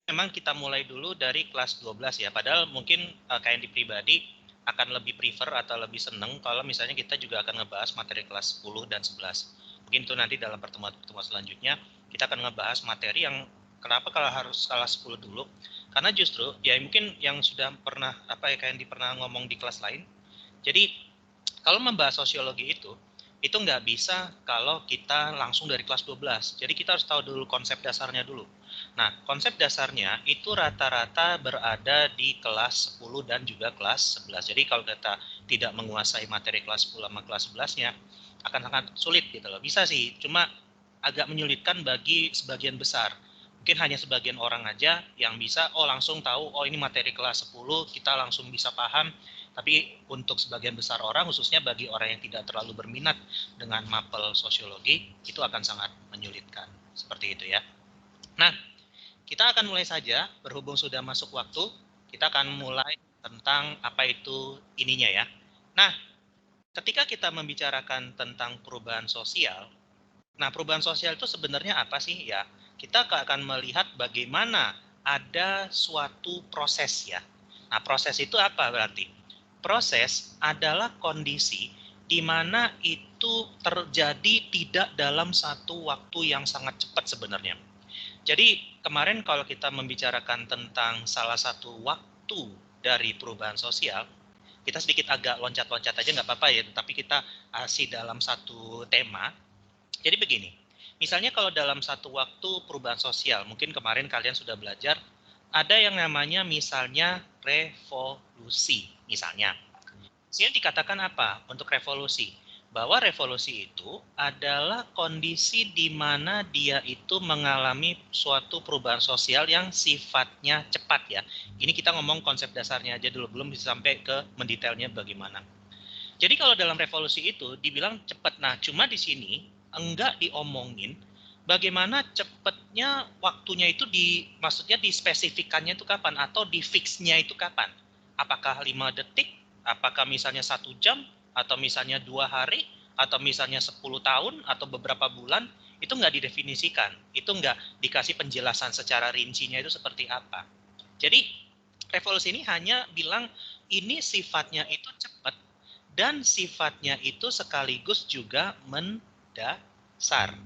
memang kita mulai dulu dari kelas 12 ya, padahal mungkin KND pribadi akan lebih prefer atau lebih seneng kalau misalnya kita juga akan ngebahas materi kelas 10 dan 11. Mungkin itu nanti dalam pertemuan-pertemuan selanjutnya kita akan ngebahas materi yang kenapa kalau harus kelas 10 dulu. Karena justru ya mungkin yang sudah pernah KND pernah ngomong di kelas lain. Jadi kalau membahas sosiologi itu nggak bisa kalau kita langsung dari kelas 12. Jadi kita harus tahu dulu konsep dasarnya dulu. Nah, konsep dasarnya itu rata-rata berada di kelas 10 dan juga kelas 11. Jadi kalau kita tidak menguasai materi kelas 10 sama kelas 11-nya, akan sangat sulit gitu loh. Bisa sih, cuma agak menyulitkan bagi sebagian besar. Mungkin hanya sebagian orang aja yang bisa, langsung tahu, ini materi kelas 10, kita langsung bisa paham. Tapi untuk sebagian besar orang, khususnya bagi orang yang tidak terlalu berminat dengan mapel sosiologi, itu akan sangat menyulitkan. Seperti itu ya. Nah, kita akan mulai saja, berhubung sudah masuk waktu, kita akan mulai tentang apa itu ininya ya. Nah, ketika kita membicarakan tentang perubahan sosial, nah perubahan sosial itu sebenarnya apa sih ya? Kita akan melihat bagaimana ada suatu proses ya. Nah, proses itu apa berarti? Proses adalah kondisi di mana itu terjadi tidak dalam satu waktu yang sangat cepat sebenarnya. Jadi kemarin kalau kita membicarakan tentang salah satu waktu dari perubahan sosial, kita sedikit agak loncat-loncat aja nggak apa-apa ya, tapi kita masih dalam satu tema. Jadi begini, misalnya kalau dalam satu waktu perubahan sosial, mungkin kemarin kalian sudah belajar, ada yang namanya misalnya revolusi, misalnya. Sini dikatakan apa untuk revolusi? Bahwa revolusi itu adalah kondisi di mana dia itu mengalami suatu perubahan sosial yang sifatnya cepat ya. Ini kita ngomong konsep dasarnya aja dulu, belum bisa sampai ke mendetailnya bagaimana. Jadi kalau dalam revolusi itu dibilang cepat. Nah, cuma di sini enggak diomongin bagaimana cepatnya waktunya itu maksudnya dispesifikannya itu kapan atau di fixnya itu kapan. Apakah 5 detik, apakah misalnya 1 jam, atau misalnya 2 hari, atau misalnya 10 tahun, atau beberapa bulan, itu nggak didefinisikan. Itu nggak dikasih penjelasan secara rincinya itu seperti apa. Jadi revolusi ini hanya bilang ini sifatnya itu cepat dan sifatnya itu sekaligus juga mendasar.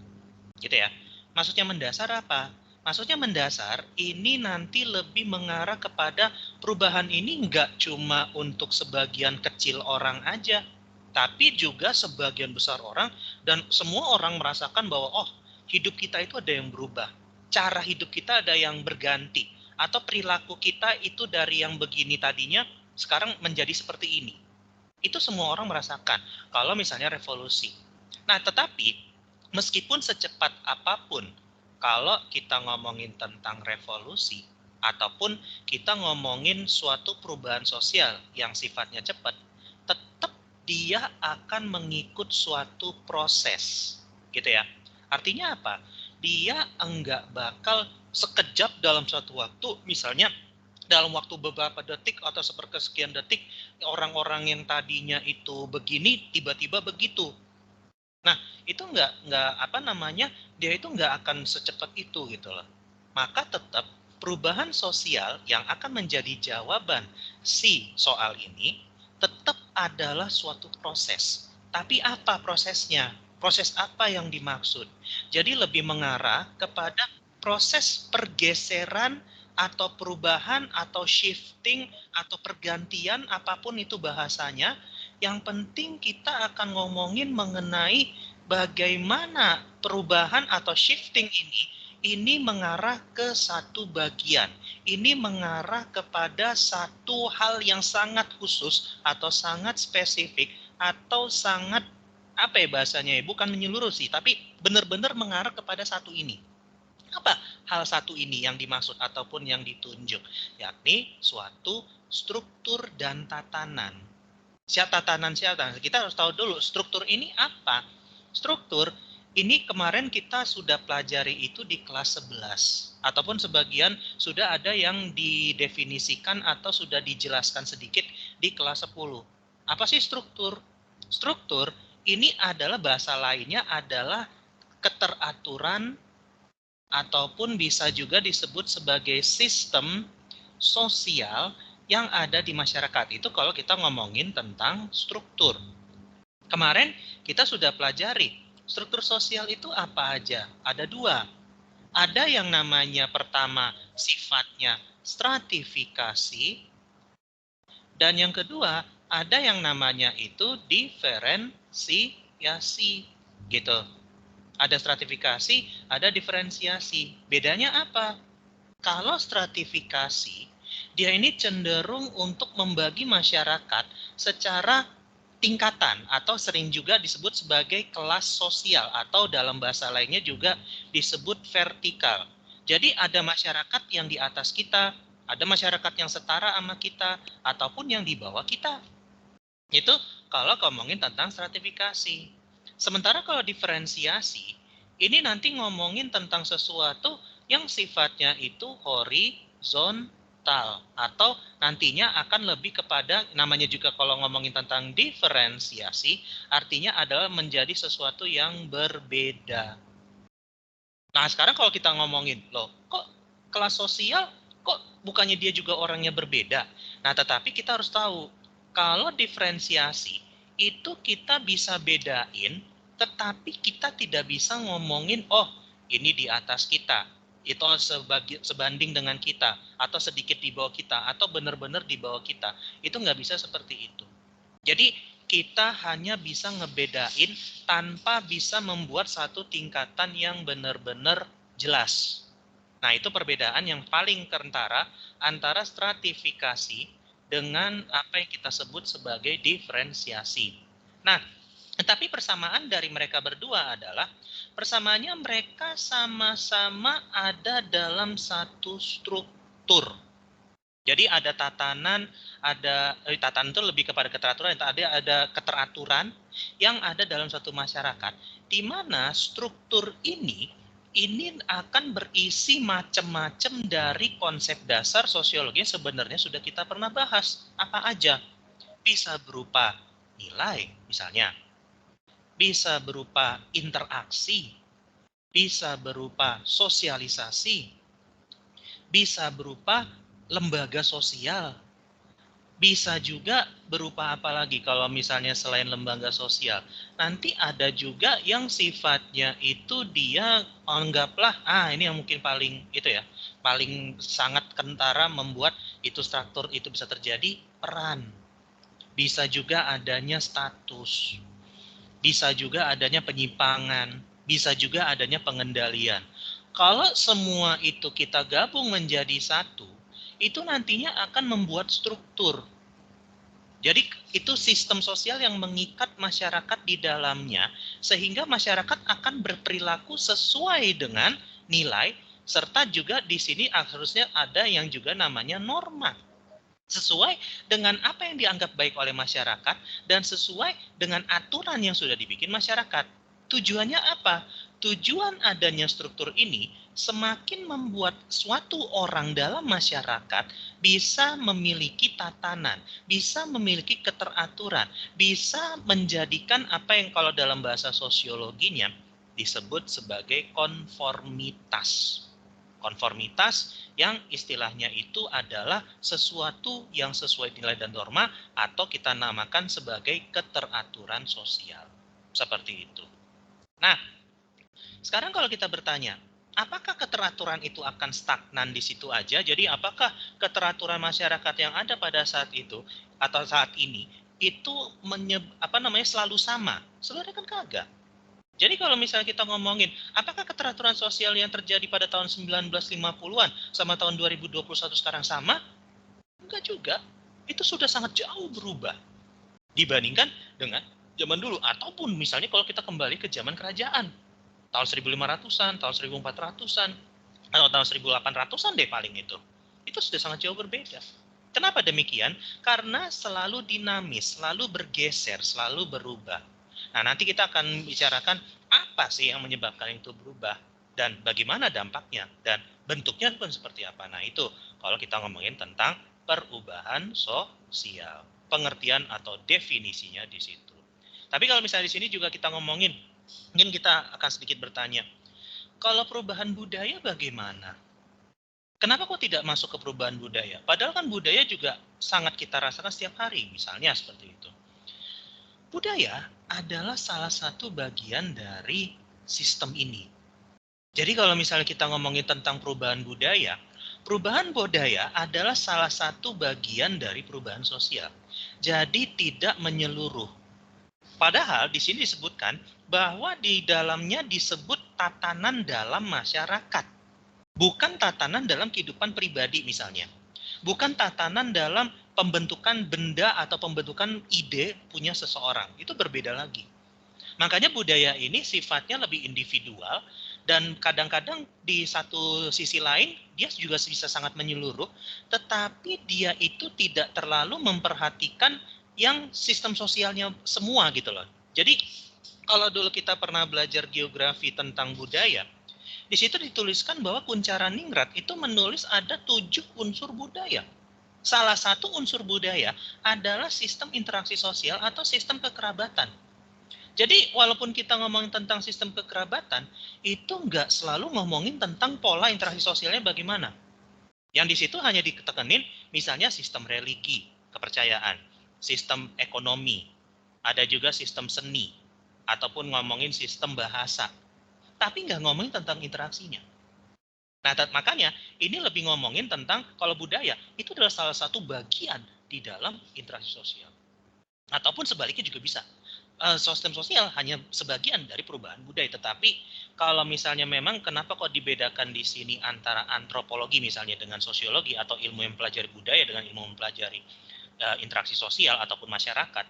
Gitu ya. Maksudnya mendasar apa? Maksudnya mendasar ini nanti lebih mengarah kepada perubahan ini nggak cuma untuk sebagian kecil orang aja, tapi juga sebagian besar orang dan semua orang merasakan bahwa hidup kita itu ada yang berubah. Cara hidup kita ada yang berganti atau perilaku kita itu dari yang begini tadinya sekarang menjadi seperti ini. Itu semua orang merasakan kalau misalnya revolusi. Nah, tetapi meskipun secepat apapun, kalau kita ngomongin tentang revolusi ataupun kita ngomongin suatu perubahan sosial yang sifatnya cepat, tetap dia akan mengikut suatu proses, gitu ya. Artinya apa? Dia enggak bakal sekejap dalam suatu waktu, misalnya dalam waktu beberapa detik atau sepersekian detik orang-orang yang tadinya itu begini tiba-tiba begitu. Nah, itu nggak apa namanya, dia itu nggak akan secepat itu gitu loh. Maka tetap perubahan sosial yang akan menjadi jawaban si soal ini tetap adalah suatu proses. Tapi apa prosesnya? Proses apa yang dimaksud? Jadi lebih mengarah kepada proses pergeseran atau perubahan atau shifting atau pergantian apapun itu bahasanya. Yang penting kita akan ngomongin mengenai bagaimana perubahan atau shifting ini mengarah ke satu bagian. Ini mengarah kepada satu hal yang sangat khusus atau sangat spesifik atau sangat apa ya bahasanya ya, bukan menyeluruh sih, tapi benar-benar mengarah kepada satu ini. Apa hal satu ini yang dimaksud ataupun yang ditunjuk? Yakni suatu struktur dan tatanan. Tatanan siapa? Kita harus tahu dulu struktur ini apa. Struktur ini kemarin kita sudah pelajari itu di kelas 11 ataupun sebagian sudah ada yang didefinisikan atau sudah dijelaskan sedikit di kelas 10. Apa sih struktur? Struktur ini adalah bahasa lainnya adalah keteraturan ataupun bisa juga disebut sebagai sistem sosial yang ada di masyarakat. Itu kalau kita ngomongin tentang struktur. Kemarin kita sudah pelajari struktur sosial itu apa aja. Ada dua. Ada yang namanya pertama sifatnya stratifikasi, dan yang kedua ada yang namanya itu diferensiasi gitu. Ada stratifikasi, ada diferensiasi. Bedanya apa? Kalau stratifikasi, dia ini cenderung untuk membagi masyarakat secara tingkatan atau sering juga disebut sebagai kelas sosial atau dalam bahasa lainnya juga disebut vertikal. Jadi ada masyarakat yang di atas kita, ada masyarakat yang setara sama kita, ataupun yang di bawah kita. Itu kalau ngomongin tentang stratifikasi. Sementara kalau diferensiasi, ini nanti ngomongin tentang sesuatu yang sifatnya itu horizontal atau nantinya akan lebih kepada, namanya juga kalau ngomongin tentang diferensiasi, artinya adalah menjadi sesuatu yang berbeda. Nah, sekarang kalau kita ngomongin, loh, kok kelas sosial, kok bukannya dia juga orangnya berbeda? Nah, tetapi kita harus tahu, kalau diferensiasi, itu kita bisa bedain, tetapi kita tidak bisa ngomongin, oh, ini di atas kita, itu sebanding dengan kita, atau sedikit di bawah kita, atau benar-benar di bawah kita. Itu nggak bisa seperti itu. Jadi kita hanya bisa ngebedain tanpa bisa membuat satu tingkatan yang benar-benar jelas. Nah, itu perbedaan yang paling kentara antara stratifikasi dengan apa yang kita sebut sebagai diferensiasi. Nah, tetapi persamaan dari mereka berdua adalah persamaannya mereka sama-sama ada dalam satu struktur. Jadi ada tatanan, tatanan itu lebih kepada keteraturan, ada keteraturan yang ada dalam satu masyarakat, di mana struktur ini akan berisi macam-macam dari konsep dasar sosiologi yang sebenarnya sudah kita pernah bahas. Apa aja? Bisa berupa nilai, misalnya. Bisa berupa interaksi, bisa berupa sosialisasi, bisa berupa lembaga sosial, bisa juga berupa apa lagi kalau misalnya selain lembaga sosial. Nanti ada juga yang sifatnya itu dia anggaplah, ini yang mungkin paling itu ya, paling sangat kentara membuat itu struktur itu bisa terjadi, peran. Bisa juga adanya status. Bisa juga adanya penyimpangan, bisa juga adanya pengendalian. Kalau semua itu kita gabung menjadi satu, itu nantinya akan membuat struktur. Jadi itu sistem sosial yang mengikat masyarakat di dalamnya, sehingga masyarakat akan berperilaku sesuai dengan nilai, serta juga di sini harusnya ada yang juga namanya norma. Sesuai dengan apa yang dianggap baik oleh masyarakat dan sesuai dengan aturan yang sudah dibikin masyarakat. Tujuannya apa? Tujuan adanya struktur ini semakin membuat suatu orang dalam masyarakat bisa memiliki tatanan, bisa memiliki keteraturan, bisa menjadikan apa yang kalau dalam bahasa sosiologinya disebut sebagai konformitas. Konformitas yang istilahnya itu adalah sesuatu yang sesuai nilai dan norma atau kita namakan sebagai keteraturan sosial. Seperti itu. Nah, sekarang kalau kita bertanya, apakah keteraturan itu akan stagnan di situ aja? Jadi apakah keteraturan masyarakat yang ada pada saat itu atau saat ini itu selalu sama? Sebenarnya kan kagak. Jadi kalau misalnya kita ngomongin, apakah keteraturan sosial yang terjadi pada tahun 1950-an sama tahun 2021 sekarang sama? Enggak juga. Itu sudah sangat jauh berubah dibandingkan dengan zaman dulu. Ataupun misalnya kalau kita kembali ke zaman kerajaan, tahun 1500-an, tahun 1400-an, atau tahun 1800-an deh paling itu. Itu sudah sangat jauh berbeda. Kenapa demikian? Karena selalu dinamis, selalu bergeser, selalu berubah. Nah, nanti kita akan bicarakan apa sih yang menyebabkan itu berubah dan bagaimana dampaknya dan bentuknya pun seperti apa. Nah, itu kalau kita ngomongin tentang perubahan sosial, pengertian atau definisinya di situ. Tapi kalau misalnya di sini juga kita ngomongin, mungkin kita akan sedikit bertanya, Kalau perubahan budaya bagaimana? Kenapa kok tidak masuk ke perubahan budaya? Padahal kan budaya juga sangat kita rasakan setiap hari, misalnya seperti itu. Budaya adalah salah satu bagian dari sistem ini. Jadi kalau misalnya kita ngomongin tentang perubahan budaya adalah salah satu bagian dari perubahan sosial. Jadi tidak menyeluruh. Padahal di sini disebutkan bahwa di dalamnya disebut tatanan dalam masyarakat. Bukan tatanan dalam kehidupan pribadi misalnya. Bukan tatanan dalam pembentukan benda atau pembentukan ide punya seseorang. Itu berbeda lagi. Makanya budaya ini sifatnya lebih individual dan kadang-kadang di satu sisi lain dia juga bisa sangat menyeluruh, tetapi dia itu tidak terlalu memperhatikan yang sistem sosialnya semua gitu loh. Jadi kalau dulu kita pernah belajar geografi tentang budaya, di situ dituliskan bahwa Kuncharaningrat itu menulis ada 7 unsur budaya. Salah satu unsur budaya adalah sistem interaksi sosial atau sistem kekerabatan. Jadi walaupun kita ngomongin tentang sistem kekerabatan, itu nggak selalu ngomongin tentang pola interaksi sosialnya bagaimana. Yang di situ hanya ditekenin misalnya sistem religi, kepercayaan, sistem ekonomi, ada juga sistem seni, ataupun ngomongin sistem bahasa. Tapi nggak ngomongin tentang interaksinya. Nah, makanya ini lebih ngomongin tentang kalau budaya itu adalah salah satu bagian di dalam interaksi sosial. Ataupun sebaliknya juga bisa. Sistem sosial hanya sebagian dari perubahan budaya, tetapi kalau misalnya memang kenapa kok dibedakan di sini antara antropologi misalnya dengan sosiologi atau ilmu yang mempelajari budaya dengan ilmu mempelajari interaksi sosial ataupun masyarakat.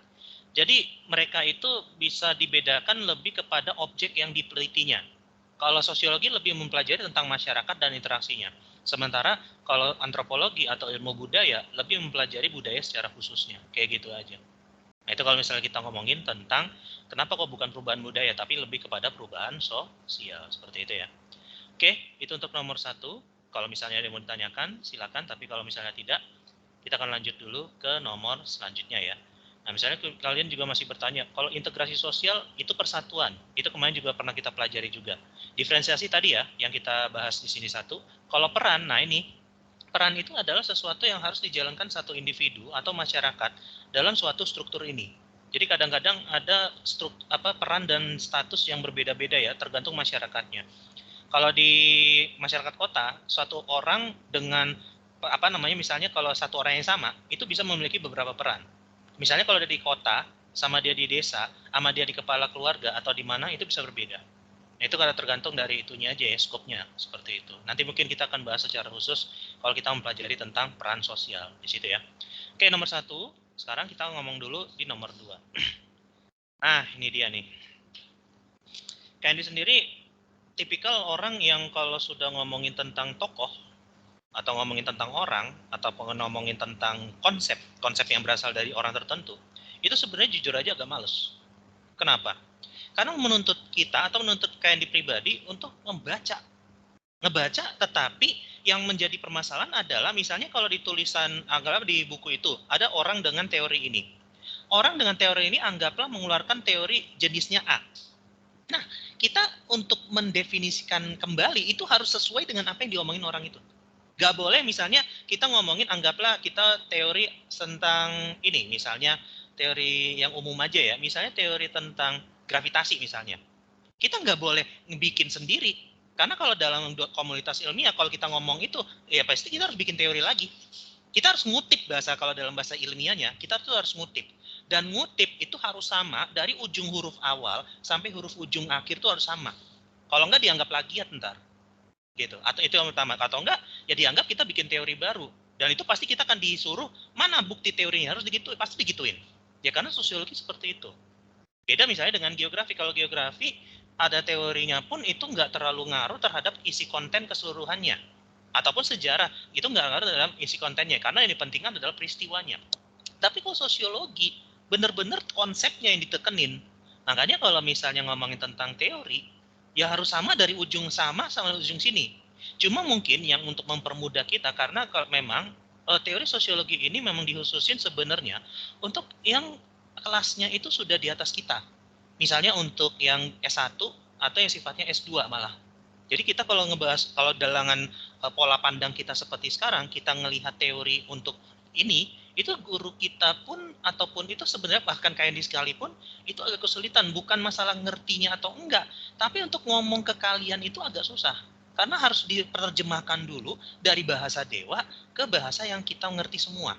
Jadi mereka itu bisa dibedakan lebih kepada objek yang ditelitinya. Kalau sosiologi lebih mempelajari tentang masyarakat dan interaksinya. Sementara kalau antropologi atau ilmu budaya lebih mempelajari budaya secara khususnya. Kayak gitu aja. Nah itu kalau misalnya kita ngomongin tentang kenapa kok bukan perubahan budaya, tapi lebih kepada perubahan sosial. Seperti itu ya. Oke, itu untuk nomor 1. Kalau misalnya ada yang mau ditanyakan, silakan. Tapi kalau misalnya tidak, kita akan lanjut dulu ke nomor selanjutnya ya. Nah, misalnya kalian juga masih bertanya, kalau integrasi sosial itu persatuan. Itu kemarin juga pernah kita pelajari juga. Diferensiasi tadi ya, yang kita bahas di sini satu. Kalau peran, nah ini, peran itu adalah sesuatu yang harus dijalankan satu individu atau masyarakat dalam suatu struktur ini. Jadi kadang-kadang ada peran dan status yang berbeda-beda ya, tergantung masyarakatnya. Kalau di masyarakat kota, suatu orang dengan misalnya kalau satu orang yang sama, itu bisa memiliki beberapa peran. Misalnya kalau dia di kota, sama dia di desa, sama dia di kepala keluarga atau di mana itu bisa berbeda. Nah, itu karena tergantung dari itunya aja ya, skopnya seperti itu. Nanti mungkin kita akan bahas secara khusus kalau kita mempelajari tentang peran sosial di situ ya. Oke, nomor 1. Sekarang kita ngomong dulu di nomor 2. Nah, ini dia nih. Candy sendiri tipikal orang yang kalau sudah ngomongin tentang tokoh atau ngomongin tentang orang atau ngomongin tentang konsep yang berasal dari orang tertentu, itu sebenarnya jujur aja agak males. Kenapa? Karena menuntut kita atau menuntut Candy pribadi untuk ngebaca, tetapi yang menjadi permasalahan adalah misalnya kalau di tulisan, anggaplah di buku itu ada orang dengan teori ini. Orang dengan teori ini anggaplah mengeluarkan teori jenisnya A. Nah, kita untuk mendefinisikan kembali itu harus sesuai dengan apa yang diomongin orang itu. Gak boleh misalnya kita ngomongin, anggaplah kita teori tentang ini, misalnya teori yang umum aja ya, misalnya teori tentang gravitasi misalnya. Kita nggak boleh bikin sendiri, karena kalau dalam komunitas ilmiah, kalau kita ngomong itu, ya pasti kita harus bikin teori lagi. Kita harus ngutip kalau dalam bahasa ilmiahnya, kita tuh harus ngutip. Dan ngutip itu harus sama dari ujung huruf awal sampai huruf ujung akhir itu harus sama. Kalau nggak dianggap plagiat ntar. Gitu. Atau itu yang pertama. Atau enggak, ya dianggap kita bikin teori baru. Dan itu pasti kita akan disuruh, mana bukti teorinya, harus digituin, pasti digituin. Ya karena sosiologi seperti itu. Beda misalnya dengan geografi. Kalau geografi, ada teorinya pun itu nggak terlalu ngaruh terhadap isi konten keseluruhannya. Ataupun sejarah, itu nggak ngaruh dalam isi kontennya. Karena yang dipentingkan adalah peristiwanya. Tapi kalau sosiologi, benar-benar konsepnya yang ditekenin. Makanya kalau misalnya ngomongin tentang teori, ya harus sama dari ujung sama ujung sini. Cuma mungkin yang untuk mempermudah kita, karena kalau memang teori sosiologi ini memang dikhususin sebenarnya untuk yang kelasnya itu sudah di atas kita. Misalnya untuk yang S1 atau yang sifatnya S2 malah. Jadi kita kalau ngebahas, kalau dalangan pola pandang kita seperti sekarang, kita ngelihat teori untuk ini, itu guru kita pun ataupun itu sebenarnya bahkan KND sekalipun itu agak kesulitan, bukan masalah ngertinya atau enggak, tapi untuk ngomong ke kalian itu agak susah. Karena harus diterjemahkan dulu dari bahasa dewa ke bahasa yang kita ngerti semua.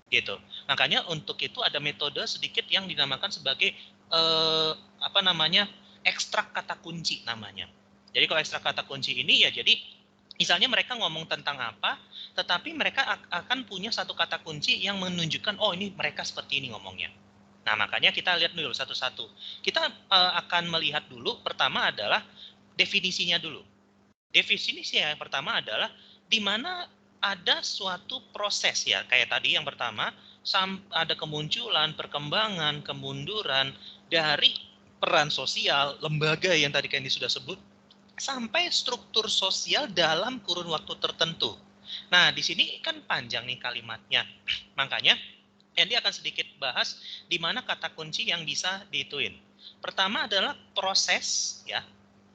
Gitu. Makanya untuk itu ada metode sedikit yang dinamakan sebagai apa namanya? Ekstrak kata kunci namanya. Jadi kalau ekstrak kata kunci ini ya jadi misalnya mereka ngomong tentang apa, tetapi mereka akan punya satu kata kunci yang menunjukkan oh ini mereka seperti ini ngomongnya. Nah, makanya kita lihat dulu satu-satu. Kita akan melihat dulu pertama adalah definisinya dulu. Definisi yang pertama adalah di mana ada suatu proses ya, kayak tadi yang pertama ada kemunculan, perkembangan, kemunduran dari peran sosial, lembaga yang tadi Candy sudah sebut, sampai struktur sosial dalam kurun waktu tertentu. Nah, di sini kan panjang nih kalimatnya. Makanya Candy akan sedikit bahas di mana kata kunci yang bisa dihituin. Pertama adalah proses ya.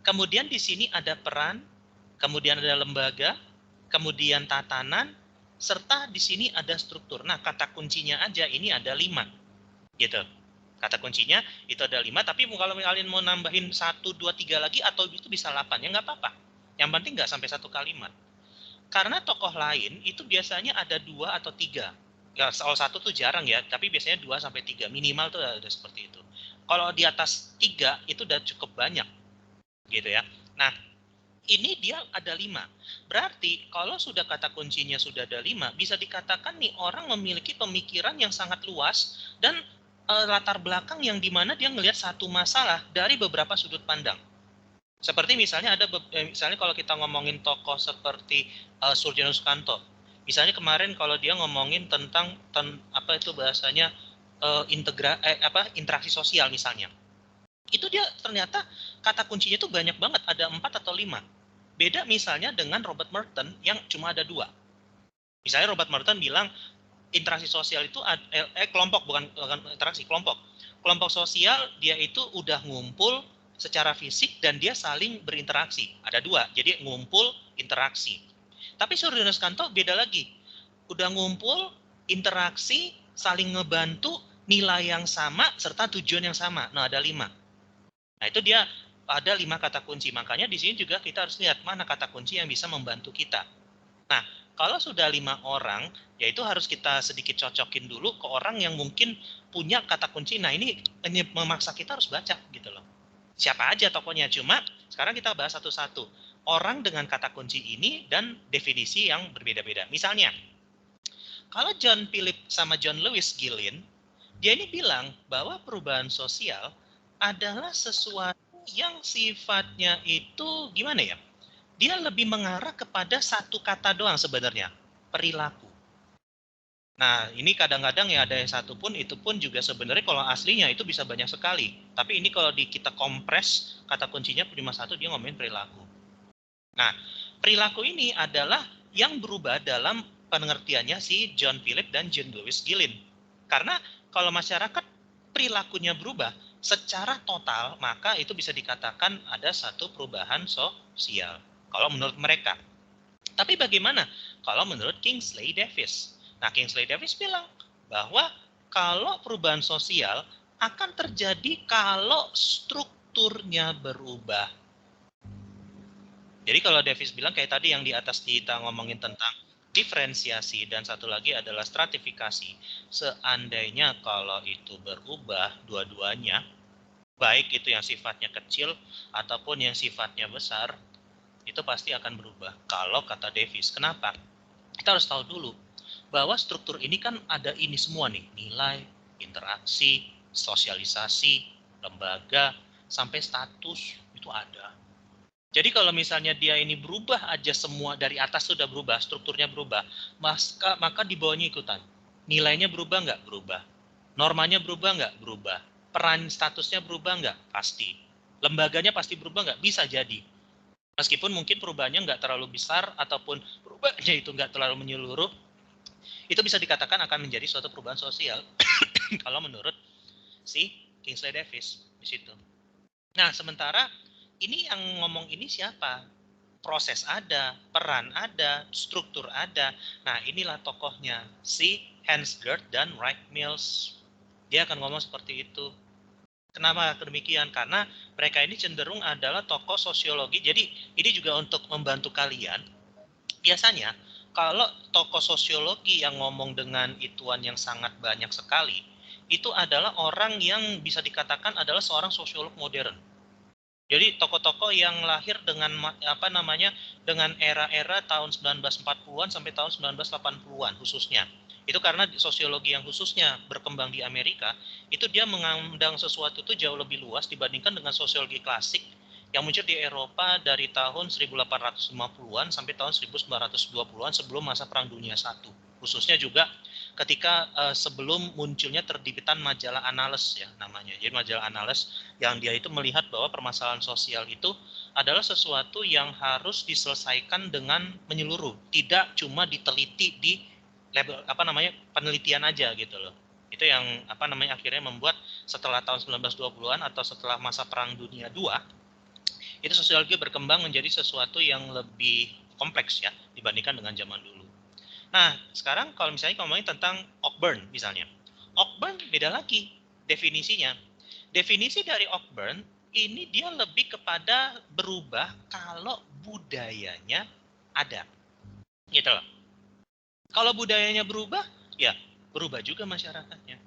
Kemudian di sini ada peran, kemudian ada lembaga, kemudian tatanan, serta di sini ada struktur. Nah, kata kuncinya aja ini ada 5, gitu. Kata kuncinya itu ada 5, tapi kalau kalian mau nambahin 1, 2, 3 lagi, atau itu bisa 8, ya nggak apa-apa. Yang penting nggak sampai 1 kalimat. Karena tokoh lain itu biasanya ada 2 atau 3. Ya, soal 1 tuh jarang ya, tapi biasanya 2 sampai 3. Minimal tuh ada seperti itu. Kalau di atas 3 itu udah cukup banyak, gitu ya. Nah, ini dia ada 5. Berarti kalau sudah kata kuncinya sudah ada 5, bisa dikatakan nih orang memiliki pemikiran yang sangat luas dan latar belakang yang dimana dia ngelihat satu masalah dari beberapa sudut pandang. Seperti misalnya misalnya kalau kita ngomongin tokoh seperti Surjono Sukanto. Misalnya kemarin kalau dia ngomongin tentang apa itu bahasanya interaksi sosial misalnya. Itu dia ternyata kata kuncinya itu banyak banget, ada 4 atau 5. Beda misalnya dengan Robert Merton yang cuma ada 2. Misalnya Robert Merton bilang interaksi sosial itu kelompok, bukan interaksi, kelompok. Kelompok sosial dia itu udah ngumpul secara fisik dan dia saling berinteraksi. Ada 2, jadi ngumpul, interaksi. Tapi Suryono Sukanto beda lagi. Udah ngumpul, interaksi, saling ngebantu, nilai yang sama, serta tujuan yang sama. Nah, ada 5. Nah, itu dia ada 5 kata kunci. Makanya di sini juga kita harus lihat mana kata kunci yang bisa membantu kita. Nah, kalau sudah 5 orang, ya itu harus kita sedikit cocokin dulu ke orang yang mungkin punya kata kunci. Nah, ini memaksa kita harus baca gitu loh. Siapa aja tokohnya, cuma sekarang kita bahas satu-satu. Orang dengan kata kunci ini dan definisi yang berbeda-beda. Misalnya, kalau John Philip sama John Lewis Gillen, dia ini bilang bahwa perubahan sosial adalah sesuatu yang sifatnya itu gimana ya? Dia lebih mengarah kepada satu kata doang sebenarnya, perilaku. Nah, ini kadang-kadang ya ada yang satu pun, itu pun juga sebenarnya kalau aslinya itu bisa banyak sekali. Tapi ini kalau kita kompres, kata kuncinya cuma satu, dia ngomongin perilaku. Nah, perilaku ini adalah yang berubah dalam pengertiannya si John Philip dan John Lewis Gillen. Karena kalau masyarakat perilakunya berubah secara total, maka itu bisa dikatakan ada satu perubahan sosial. Kalau menurut mereka. Tapi bagaimana kalau menurut Kingsley Davis? Nah, Kingsley Davis bilang bahwa kalau perubahan sosial akan terjadi kalau strukturnya berubah. Jadi kalau Davis bilang kayak tadi yang di atas kita ngomongin tentang diferensiasi dan satu lagi adalah stratifikasi. Seandainya kalau itu berubah dua-duanya, baik itu yang sifatnya kecil ataupun yang sifatnya besar, itu pasti akan berubah. Kalau kata Davis, kenapa? Kita harus tahu dulu bahwa struktur ini kan ada ini semua nih, nilai, interaksi, sosialisasi, lembaga, sampai status itu ada. Jadi kalau misalnya dia ini berubah aja semua dari atas sudah berubah, strukturnya berubah, maka di bawahnya ikutan. Nilainya berubah nggak? Berubah. Normanya berubah nggak? Berubah. Peran statusnya berubah nggak? Pasti. Lembaganya pasti berubah nggak? Bisa jadi. Meskipun mungkin perubahannya nggak terlalu besar ataupun perubahannya itu nggak terlalu menyeluruh, itu bisa dikatakan akan menjadi suatu perubahan sosial. Kalau menurut si Kingsley Davis di situ. Nah, sementara ini yang ngomong ini siapa? proses ada, peran ada, struktur ada. Nah, inilah tokohnya, si Hans Gert dan Wright Mills. Dia akan ngomong seperti itu. Kenapa demikian? Karena mereka ini cenderung adalah tokoh sosiologi. Jadi ini juga untuk membantu kalian. Biasanya kalau tokoh sosiologi yang ngomong dengan ituan yang sangat banyak sekali, itu adalah orang yang bisa dikatakan adalah seorang sosiolog modern. Jadi tokoh-tokoh yang lahir dengan dengan era-era tahun 1940-an sampai tahun 1980-an khususnya. Itu karena sosiologi yang khususnya berkembang di Amerika, itu dia mengandang sesuatu itu jauh lebih luas dibandingkan dengan sosiologi klasik yang muncul di Eropa dari tahun 1850-an sampai tahun 1920-an sebelum masa Perang Dunia I. Khususnya juga ketika sebelum munculnya terbitan majalah Annales ya namanya. Jadi majalah Annales yang dia itu melihat bahwa permasalahan sosial itu adalah sesuatu yang harus diselesaikan dengan menyeluruh, tidak cuma diteliti di level penelitian aja gitu loh. Itu yang akhirnya membuat setelah tahun 1920-an atau setelah masa Perang Dunia II, itu sosiologi berkembang menjadi sesuatu yang lebih kompleks ya dibandingkan dengan zaman dulu. Nah, sekarang kalau misalnya ngomongin tentang Cockburn misalnya. Cockburn beda lagi definisinya. Definisi dari Cockburn ini dia lebih kepada berubah kalau budayanya ada. Gitu loh. Kalau budayanya berubah, ya berubah juga masyarakatnya.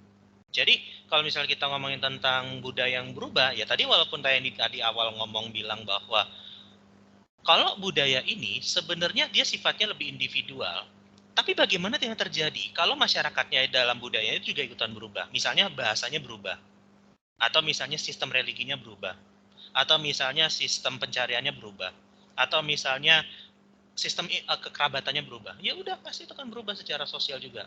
Jadi kalau misalnya kita ngomongin tentang budaya yang berubah, ya tadi walaupun tadi awal ngomong bilang bahwa kalau budaya ini sebenarnya dia sifatnya lebih individual, tapi bagaimana yang terjadi kalau masyarakatnya dalam budayanya itu juga ikutan berubah? Misalnya bahasanya berubah, atau misalnya sistem religinya berubah, atau misalnya sistem pencariannya berubah, atau misalnya sistem kekerabatannya berubah. Ya udah pasti itu akan berubah secara sosial juga.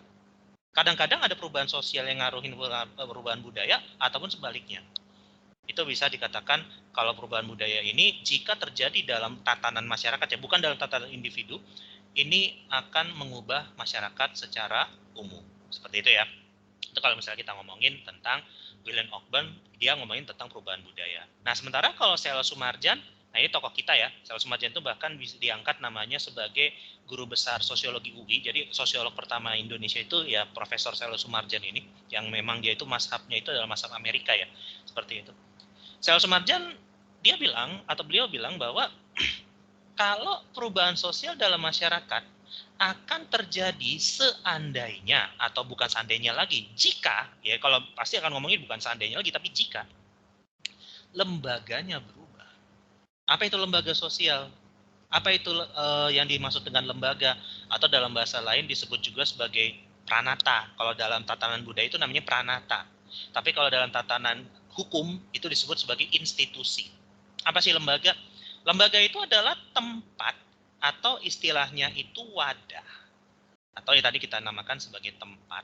Kadang-kadang ada perubahan sosial yang ngaruhin perubahan budaya, ataupun sebaliknya. Itu bisa dikatakan kalau perubahan budaya ini jika terjadi dalam tatanan masyarakat ya, bukan dalam tatanan individu, ini akan mengubah masyarakat secara umum. Seperti itu ya. Itu kalau misalnya kita ngomongin tentang William Cockburn, dia ngomongin tentang perubahan budaya. Nah, sementara kalau Sela Sumarjan, nah ini tokoh kita ya, Sela Sumarjan itu bahkan bisa diangkat namanya sebagai guru besar sosiologi UI. Jadi sosiolog pertama Indonesia itu ya Profesor Sela Sumarjan ini, yang memang dia itu mazhabnya itu adalah mazhab Amerika ya, seperti itu. Sela Sumarjan beliau bilang bahwa kalau perubahan sosial dalam masyarakat akan terjadi seandainya atau bukan seandainya lagi, jika ya kalau pasti akan ngomongin bukan seandainya lagi tapi jika lembaganya berubah. Apa itu lembaga sosial? Apa itu yang dimaksud dengan lembaga? Atau dalam bahasa lain disebut juga sebagai pranata. Kalau dalam tatanan budaya itu namanya pranata. Tapi kalau dalam tatanan hukum itu disebut sebagai institusi. Apa sih lembaga? Lembaga itu adalah tempat atau istilahnya itu wadah. Atau yang tadi kita namakan sebagai tempat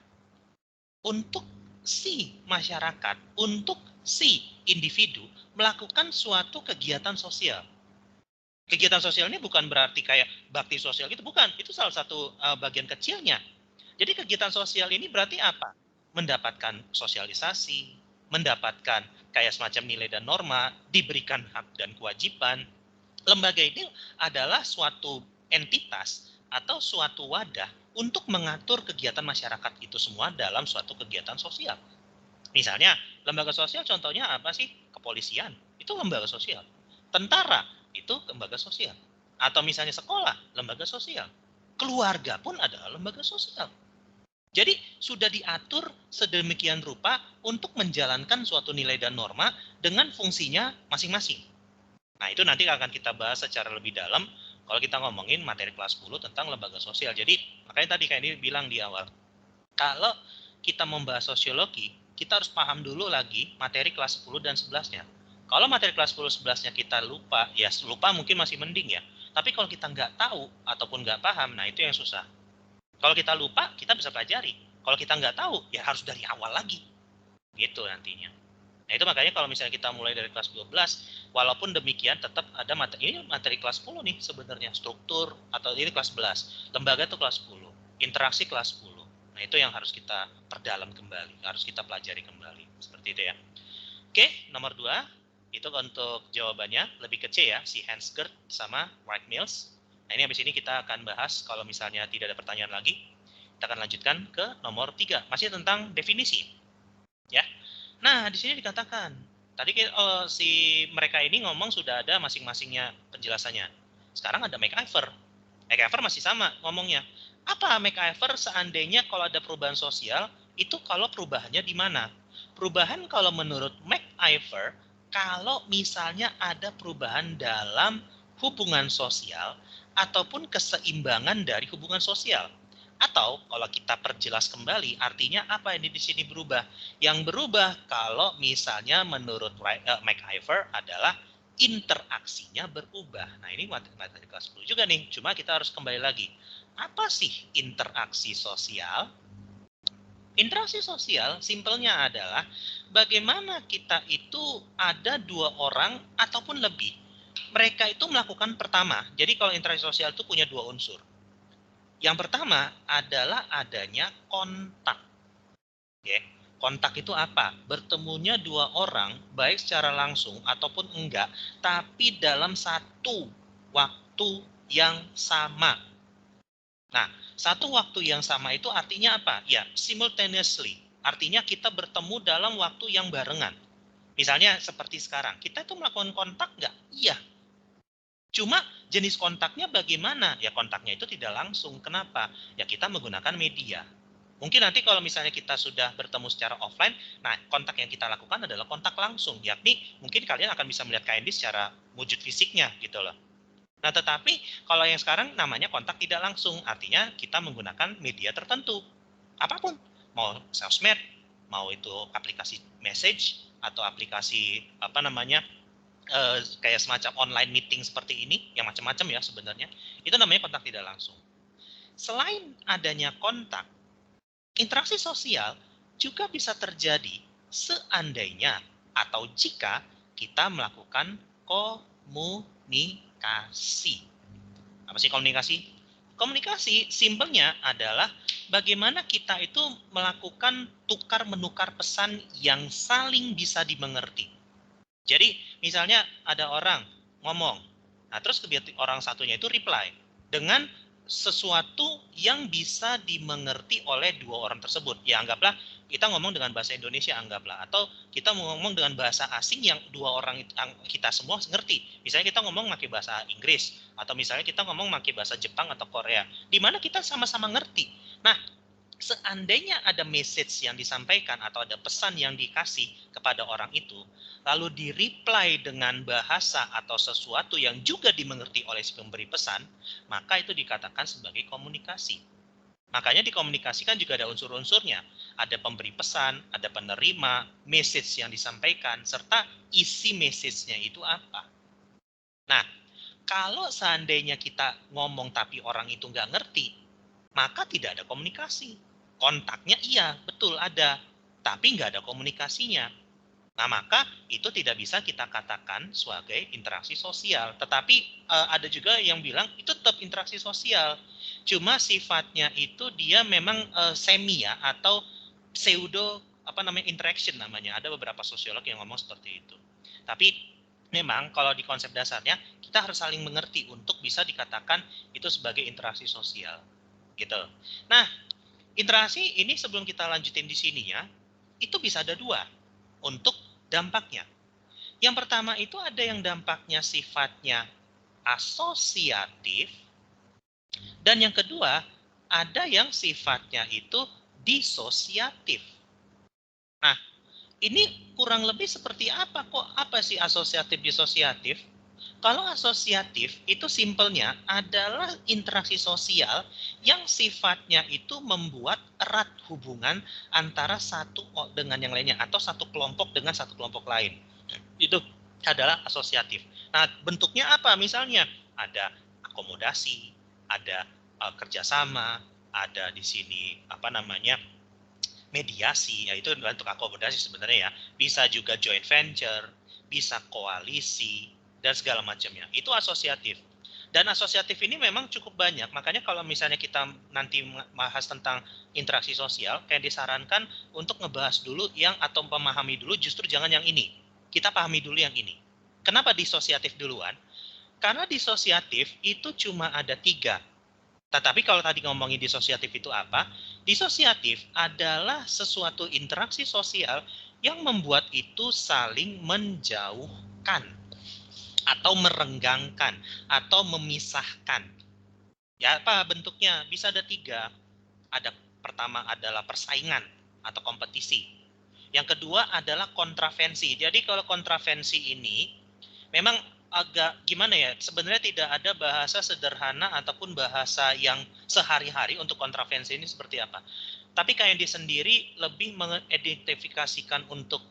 untuk si masyarakat, untuk si individu melakukan suatu kegiatan sosial. Kegiatan sosial ini bukan berarti kayak bakti sosial gitu, bukan. Itu salah satu bagian kecilnya. Jadi kegiatan sosial ini berarti apa? Mendapatkan sosialisasi, mendapatkan kayak semacam nilai dan norma, diberikan hak dan kewajiban. Lembaga ini adalah suatu entitas atau suatu wadah untuk mengatur kegiatan masyarakat itu semua dalam suatu kegiatan sosial. Misalnya, lembaga sosial contohnya apa sih? Kepolisian, itu lembaga sosial. Tentara, itu lembaga sosial. Atau misalnya sekolah, lembaga sosial. Keluarga pun adalah lembaga sosial. Jadi sudah diatur sedemikian rupa untuk menjalankan suatu nilai dan norma dengan fungsinya masing-masing. Nah, itu nanti akan kita bahas secara lebih dalam kalau kita ngomongin materi kelas 10 tentang lembaga sosial. Jadi, makanya tadi kayak ini bilang di awal, kalau kita membahas sosiologi, kita harus paham dulu lagi materi kelas 10 dan 11-nya. Kalau materi kelas 10 11-nya kita lupa, ya lupa mungkin masih mending ya. Tapi kalau kita nggak tahu ataupun nggak paham, nah itu yang susah. Kalau kita lupa, kita bisa pelajari. Kalau kita nggak tahu, ya harus dari awal lagi. Gitu nantinya. Nah itu makanya kalau misalnya kita mulai dari kelas 12, walaupun demikian tetap ada materi kelas 10 nih sebenarnya, struktur atau ini kelas 11, lembaga itu kelas 10, interaksi kelas 10. Nah itu yang harus kita perdalam kembali, harus kita pelajari kembali, seperti itu ya. Oke, nomor 2, Itu untuk jawabannya, lebih ke C ya, si Hansgert sama Wright Mills. Nah ini habis ini kita akan bahas kalau misalnya tidak ada pertanyaan lagi, kita akan lanjutkan ke nomor 3, masih tentang definisi. Ya. Nah, di sini dikatakan, tadi si mereka ini ngomong sudah ada masing-masingnya penjelasannya. Sekarang ada MacIver. MacIver masih sama ngomongnya. Apa MacIver seandainya kalau ada perubahan sosial, itu kalau perubahannya di mana? Perubahan kalau menurut MacIver, kalau misalnya ada perubahan dalam hubungan sosial ataupun keseimbangan dari hubungan sosial. Atau kalau kita perjelas kembali, artinya apa ini di sini berubah? Yang berubah kalau misalnya menurut MacIver adalah interaksinya berubah. Nah ini materi kelas 10 juga nih, cuma kita harus kembali lagi. Apa sih interaksi sosial? Interaksi sosial simpelnya adalah bagaimana kita itu ada dua orang ataupun lebih. Mereka itu melakukan pertama. Jadi kalau interaksi sosial itu punya dua unsur. Yang pertama adalah adanya kontak. Oke. Kontak itu apa? Bertemunya dua orang, baik secara langsung ataupun enggak, tapi dalam satu waktu yang sama. Nah, satu waktu yang sama itu artinya apa? Ya, simultaneously. Artinya kita bertemu dalam waktu yang barengan. Misalnya seperti sekarang, kita itu melakukan kontak nggak? Iya. Cuma jenis kontaknya bagaimana? Ya kontaknya itu tidak langsung. Kenapa? Ya kita menggunakan media. Mungkin nanti kalau misalnya kita sudah bertemu secara offline, nah kontak yang kita lakukan adalah kontak langsung. Yakni mungkin kalian akan bisa melihat KND secara wujud fisiknya gitu loh. Nah tetapi kalau yang sekarang namanya kontak tidak langsung. Artinya kita menggunakan media tertentu. Apapun. Mau sosmed, mau itu aplikasi message, atau aplikasi kayak semacam online meeting seperti ini, yang macam-macam ya sebenarnya, itu namanya kontak tidak langsung. Selain adanya kontak, interaksi sosial juga bisa terjadi seandainya atau jika kita melakukan komunikasi. Apa sih komunikasi? Komunikasi simpelnya adalah bagaimana kita itu melakukan tukar-menukar pesan yang saling bisa dimengerti. Jadi misalnya ada orang ngomong, nah terus orang satunya itu reply dengan sesuatu yang bisa dimengerti oleh dua orang tersebut. Ya anggaplah kita ngomong dengan bahasa Indonesia anggaplah, atau kita ngomong dengan bahasa asing yang dua orang kita semua ngerti. Misalnya kita ngomong pakai bahasa Inggris, atau misalnya kita ngomong pakai bahasa Jepang atau Korea, di mana kita sama-sama ngerti. Nah, seandainya ada message yang disampaikan atau ada pesan yang dikasih kepada orang itu, lalu di-reply dengan bahasa atau sesuatu yang juga dimengerti oleh si pemberi pesan, maka itu dikatakan sebagai komunikasi. Makanya dikomunikasikan juga ada unsur-unsurnya. Ada pemberi pesan, ada penerima, message yang disampaikan, serta isi message-nya itu apa. Nah, kalau seandainya kita ngomong tapi orang itu nggak ngerti, maka tidak ada komunikasi. Kontaknya iya, betul ada, tapi nggak ada komunikasinya. Nah, maka itu tidak bisa kita katakan sebagai interaksi sosial. Tetapi ada juga yang bilang itu tetap interaksi sosial. Cuma sifatnya itu dia memang semi ya, atau pseudo interaction namanya. Ada beberapa sosiolog yang ngomong seperti itu. Tapi memang kalau di konsep dasarnya kita harus saling mengerti untuk bisa dikatakan itu sebagai interaksi sosial. Gitu. Nah, interaksi ini sebelum kita lanjutin di sini ya, itu bisa ada dua untuk dampaknya. Yang pertama itu ada yang dampaknya sifatnya asosiatif, dan yang kedua ada yang sifatnya itu disosiatif. Nah, ini kurang lebih seperti apa kok? Apa sih asosiatif disosiatif? Kalau asosiatif itu simpelnya adalah interaksi sosial yang sifatnya itu membuat erat hubungan antara satu dengan yang lainnya atau satu kelompok dengan satu kelompok lain. Itu adalah asosiatif. Nah, bentuknya apa? Misalnya ada akomodasi, ada kerjasama, ada di sini mediasi, ya itu bentuk akomodasi sebenarnya ya. Bisa juga joint venture, bisa koalisi, dan segala macamnya. Itu asosiatif. Dan asosiatif ini memang cukup banyak. Makanya kalau misalnya kita nanti bahas tentang interaksi sosial, kayak disarankan untuk ngebahas dulu yang atau memahami dulu justru jangan yang ini. Kita pahami dulu yang ini. Kenapa disosiatif duluan? Karena disosiatif itu cuma ada 3. Tetapi kalau tadi ngomongin disosiatif itu apa? Disosiatif adalah sesuatu interaksi sosial yang membuat itu saling menjauhkan atau merenggangkan atau memisahkan. Ya apa bentuknya? Bisa ada 3. Ada pertama adalah persaingan atau kompetisi. Yang kedua adalah kontravensi. Jadi kalau kontravensi ini memang agak gimana ya, sebenarnya tidak ada bahasa sederhana ataupun bahasa yang sehari-hari untuk kontravensi ini seperti apa. Tapi KND sendiri lebih mengidentifikasikan untuk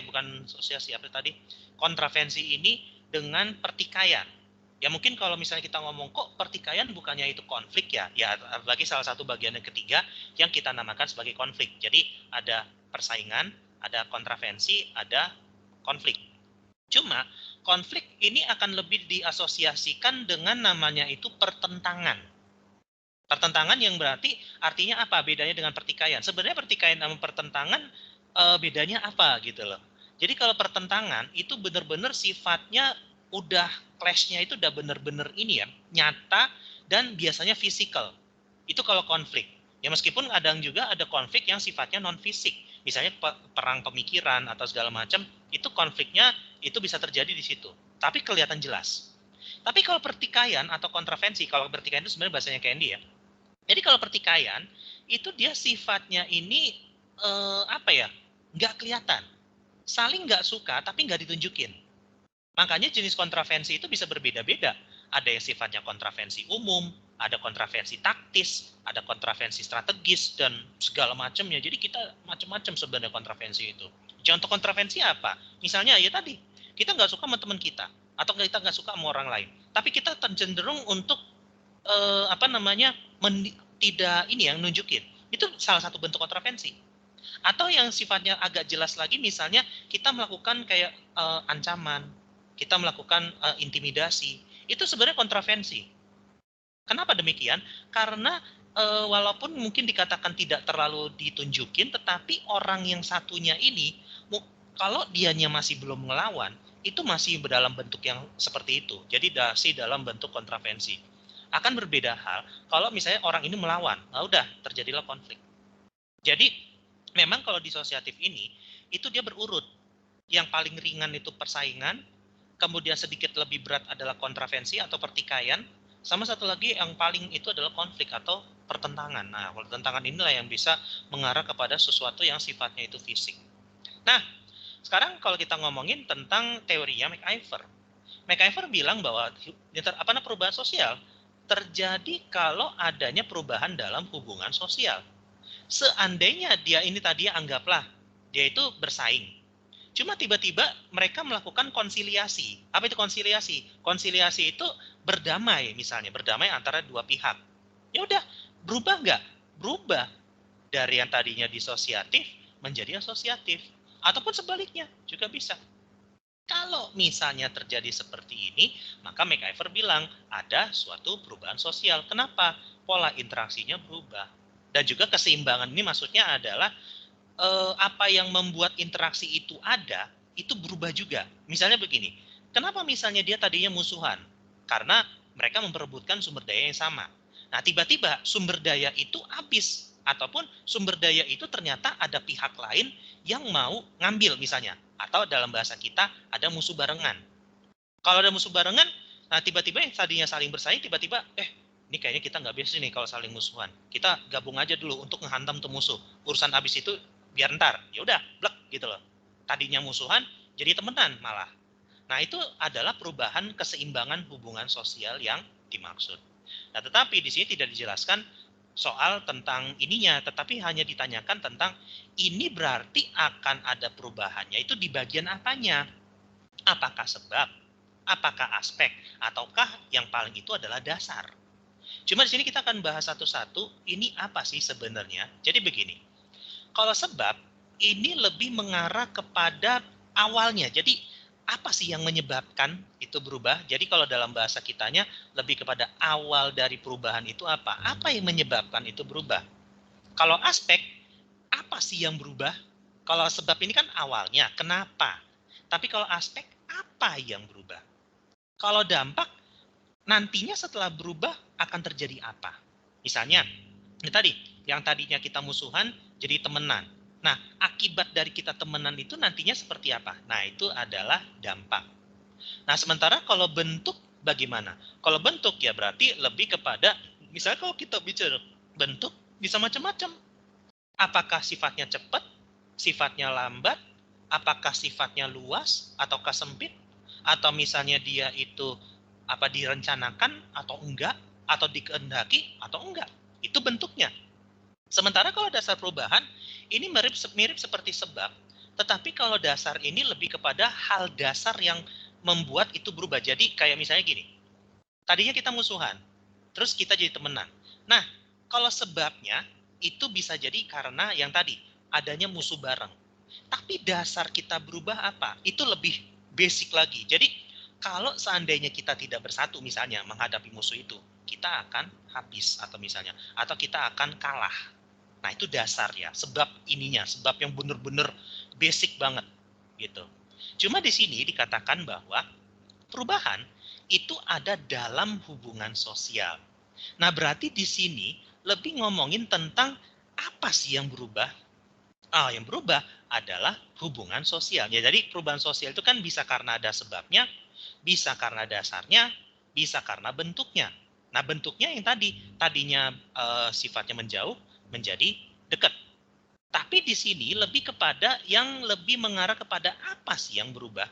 bukan asosiasi apa tadi, kontravensi ini dengan pertikaian. Ya mungkin kalau misalnya kita ngomong kok pertikaian bukannya itu konflik ya, ya bagi salah satu bagian yang ketiga yang kita namakan sebagai konflik. Jadi ada persaingan, ada kontravensi, ada konflik. Cuma konflik ini akan lebih diasosiasikan dengan namanya itu pertentangan. Pertentangan yang berarti artinya apa? Bedanya dengan pertikaian. Sebenarnya pertikaian sama pertentangan bedanya apa gitu loh. Jadi kalau pertentangan itu benar-benar sifatnya udah clash-nya itu udah benar-benar ini ya, nyata dan biasanya fisikal. Itu kalau konflik. Ya meskipun kadang juga ada konflik yang sifatnya non fisik. Misalnya perang pemikiran atau segala macam, itu konfliknya itu bisa terjadi di situ. Tapi kelihatan jelas. Tapi kalau pertikaian atau kontravensi, kalau pertikaian itu sebenarnya bahasanya Candy ya. Jadi kalau pertikaian itu dia sifatnya ini apa ya? Nggak kelihatan. Saling nggak suka tapi nggak ditunjukin. Makanya jenis kontravensi itu bisa berbeda-beda. Ada yang sifatnya kontravensi umum, ada kontravensi taktis, ada kontravensi strategis, dan segala macamnya. Jadi kita macam-macam sebenarnya kontravensi itu. Contoh kontravensi apa? Misalnya ya tadi, kita nggak suka sama teman kita, atau kita nggak suka sama orang lain. Tapi kita cenderung untuk tidak ini yang nunjukin. Itu salah satu bentuk kontravensi. Atau yang sifatnya agak jelas lagi, misalnya kita melakukan kayak ancaman, kita melakukan intimidasi, itu sebenarnya kontravensi. Kenapa demikian? Karena walaupun mungkin dikatakan tidak terlalu ditunjukin, tetapi orang yang satunya ini, kalau dianya masih belum melawan, itu masih dalam bentuk yang seperti itu. Jadi masih dalam bentuk kontravensi. Akan berbeda hal kalau misalnya orang ini melawan, nah udah terjadilah konflik. Jadi memang kalau disosiatif ini, itu dia berurut. Yang paling ringan itu persaingan, kemudian sedikit lebih berat adalah kontravensi atau pertikaian, sama satu lagi yang paling itu adalah konflik atau pertentangan. Nah, pertentangan inilah yang bisa mengarah kepada sesuatu yang sifatnya itu fisik. Nah, sekarang kalau kita ngomongin tentang teorinya MacIver. MacIver bilang bahwa perubahan sosial terjadi kalau adanya perubahan dalam hubungan sosial. Seandainya dia ini tadi anggaplah dia itu bersaing. Cuma tiba-tiba mereka melakukan konsiliasi. Apa itu konsiliasi? Konsiliasi itu berdamai misalnya, berdamai antara dua pihak. Ya udah, berubah nggak? Berubah. Dari yang tadinya disosiatif menjadi asosiatif. Ataupun sebaliknya, juga bisa. Kalau misalnya terjadi seperti ini, maka MacIver bilang ada suatu perubahan sosial. Kenapa? Pola interaksinya berubah. Dan juga keseimbangan ini maksudnya adalah apa yang membuat interaksi itu ada, itu berubah juga. Misalnya begini, kenapa misalnya dia tadinya musuhan? Karena mereka memperebutkan sumber daya yang sama. Nah, tiba-tiba sumber daya itu habis, ataupun sumber daya itu ternyata ada pihak lain yang mau ngambil misalnya. Atau dalam bahasa kita, ada musuh barengan. Kalau ada musuh barengan, nah tiba-tiba yang tadinya saling bersaing, tiba-tiba, ini kayaknya kita nggak bisa nih kalau saling musuhan. Kita gabung aja dulu untuk menghantam tuh musuh. Urusan habis itu biar ntar. Ya udah, blek gitu loh. Tadinya musuhan, jadi temenan malah. Nah itu adalah perubahan keseimbangan hubungan sosial yang dimaksud. Nah tetapi di sini tidak dijelaskan soal tentang ininya, tetapi hanya ditanyakan tentang ini berarti akan ada perubahannya itu di bagian apanya? Apakah sebab? Apakah aspek? Ataukah yang paling itu adalah dasar? Cuma di sini kita akan bahas satu-satu, ini apa sih sebenarnya? Jadi begini, kalau sebab ini lebih mengarah kepada awalnya. Jadi apa sih yang menyebabkan itu berubah? Jadi kalau dalam bahasa kitanya lebih kepada awal dari perubahan itu apa? Apa yang menyebabkan itu berubah? Kalau aspek, apa sih yang berubah? Kalau sebab ini kan awalnya, kenapa? Tapi kalau aspek, apa yang berubah? Kalau dampak, nantinya setelah berubah akan terjadi apa? Misalnya, ini tadi, yang tadinya kita musuhan jadi temenan. Nah, akibat dari kita temenan itu nantinya seperti apa? Nah, itu adalah dampak. Nah, sementara kalau bentuk bagaimana? Kalau bentuk ya berarti lebih kepada, misalnya kalau kita bicara bentuk, bisa macam-macam. Apakah sifatnya cepat, sifatnya lambat, apakah sifatnya luas ataukah sempit, atau misalnya dia itu direncanakan atau enggak, atau dikehendaki atau enggak. Itu bentuknya. Sementara kalau dasar perubahan, ini mirip seperti sebab, tetapi kalau dasar ini lebih kepada hal dasar yang membuat itu berubah. Jadi kayak misalnya gini, tadinya kita musuhan, terus kita jadi temenan. Nah, kalau sebabnya itu bisa jadi karena yang tadi, adanya musuh bareng. Tapi dasar kita berubah apa? Itu lebih basic lagi. Jadi kalau seandainya kita tidak bersatu misalnya menghadapi musuh itu, kita akan habis atau kita akan kalah. Nah, itu dasar ya, sebab ininya, sebab yang benar-benar basic banget gitu. Cuma di sini dikatakan bahwa perubahan itu ada dalam hubungan sosial. Nah, berarti di sini lebih ngomongin tentang apa sih yang berubah? Yang berubah adalah hubungan sosial. Ya, jadi perubahan sosial itu kan bisa karena ada sebabnya, bisa karena dasarnya, bisa karena bentuknya. Nah, bentuknya yang tadinya sifatnya menjauh menjadi dekat. Tapi di sini lebih kepada yang lebih mengarah kepada apa sih yang berubah.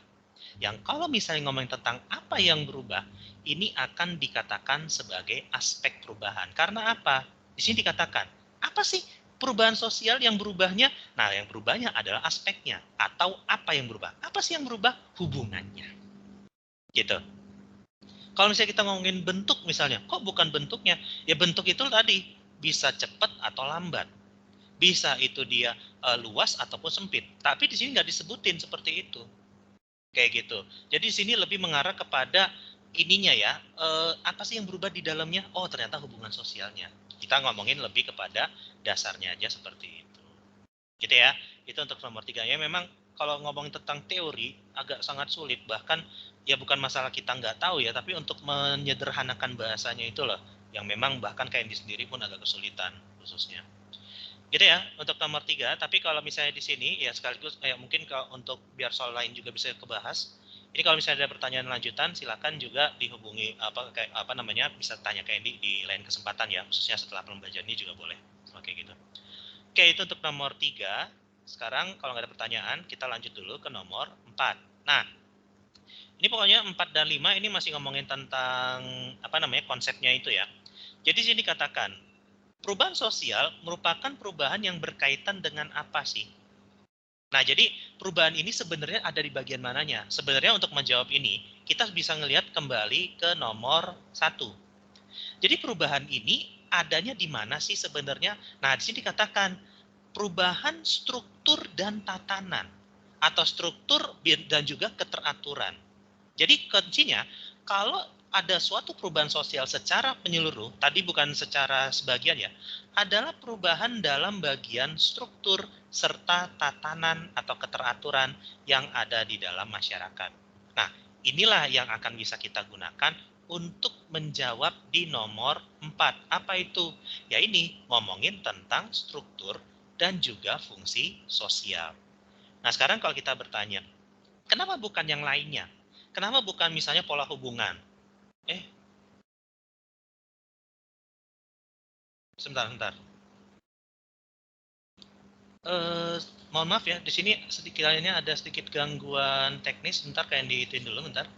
Yang kalau misalnya ngomongin tentang apa yang berubah, ini akan dikatakan sebagai aspek perubahan. Karena apa? Di sini dikatakan, apa sih perubahan sosial yang berubahnya? Nah, yang berubahnya adalah aspeknya. Atau apa yang berubah? Apa sih yang berubah? Hubungannya. Gitu. Kalau misalnya kita ngomongin bentuk misalnya, kok bukan bentuknya? Ya bentuk itu tadi, bisa cepat atau lambat. Bisa itu dia luas ataupun sempit. Tapi di sini nggak disebutin seperti itu. Kayak gitu. Jadi di sini lebih mengarah kepada ininya ya, apa sih yang berubah di dalamnya? Oh, ternyata hubungan sosialnya. Kita ngomongin lebih kepada dasarnya aja seperti itu. Gitu ya. Itu untuk nomor 3. Ya memang kalau ngomongin tentang teori agak sangat sulit, bahkan ya bukan masalah kita nggak tahu ya, tapi untuk menyederhanakan bahasanya itu loh yang memang bahkan Candy sendiri pun agak kesulitan khususnya. Gitu ya untuk nomor 3. Tapi kalau misalnya di sini ya sekaligus mungkin kalau untuk biar soal lain juga bisa kebahas. Ini kalau misalnya ada pertanyaan lanjutan silakan juga dihubungi bisa tanya ke Andy di lain kesempatan ya, khususnya setelah pembelajaran ini juga boleh. Oke gitu. Oke, itu untuk nomor 3. Sekarang kalau nggak ada pertanyaan, kita lanjut dulu ke nomor 4. Nah, ini pokoknya 4 dan 5 ini masih ngomongin tentang konsepnya itu ya. Jadi sini dikatakan perubahan sosial merupakan perubahan yang berkaitan dengan apa sih? Nah, jadi perubahan ini sebenarnya ada di bagian mananya? Sebenarnya untuk menjawab ini, kita bisa ngelihat kembali ke nomor 1. Jadi perubahan ini adanya di mana sih sebenarnya? Nah, di sini dikatakan perubahan struktur dan tatanan atau struktur dan juga keteraturan. Jadi kuncinya kalau ada suatu perubahan sosial secara menyeluruh, tadi bukan secara sebagian ya, adalah perubahan dalam bagian struktur serta tatanan atau keteraturan yang ada di dalam masyarakat. Nah, inilah yang akan bisa kita gunakan untuk menjawab di nomor 4. Apa itu? Ya ini, ngomongin tentang struktur dan juga fungsi sosial. Nah, sekarang kalau kita bertanya, kenapa bukan yang lainnya? Kenapa bukan misalnya pola hubungan? Sebentar. Mohon maaf ya, di sini sedikitnya ada sedikit gangguan teknis. Bentar, kayak diituin dulu, bentar.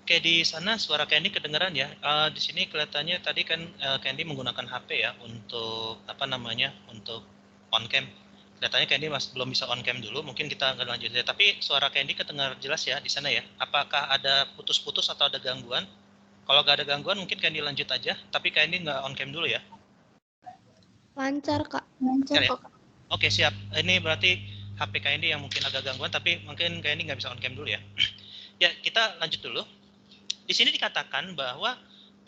Oke, di sana suara Candy kedengeran ya. Di sini kelihatannya tadi kan Candy menggunakan HP ya untuk untuk on cam. Kelihatannya Candy masih belum bisa on cam dulu. Mungkin kita akan lanjut ya. Tapi suara Candy kedengar jelas ya di sana ya. Apakah ada putus-putus atau ada gangguan? Kalau nggak ada gangguan mungkin Candy lanjut aja. Tapi Candy nggak on cam dulu ya. Lancar, Kak. Lancar ya? Oke, siap. Ini berarti HP KND yang mungkin agak gangguan, tapi mungkin KND nggak bisa on cam dulu ya. Ya, kita lanjut dulu. Di sini dikatakan bahwa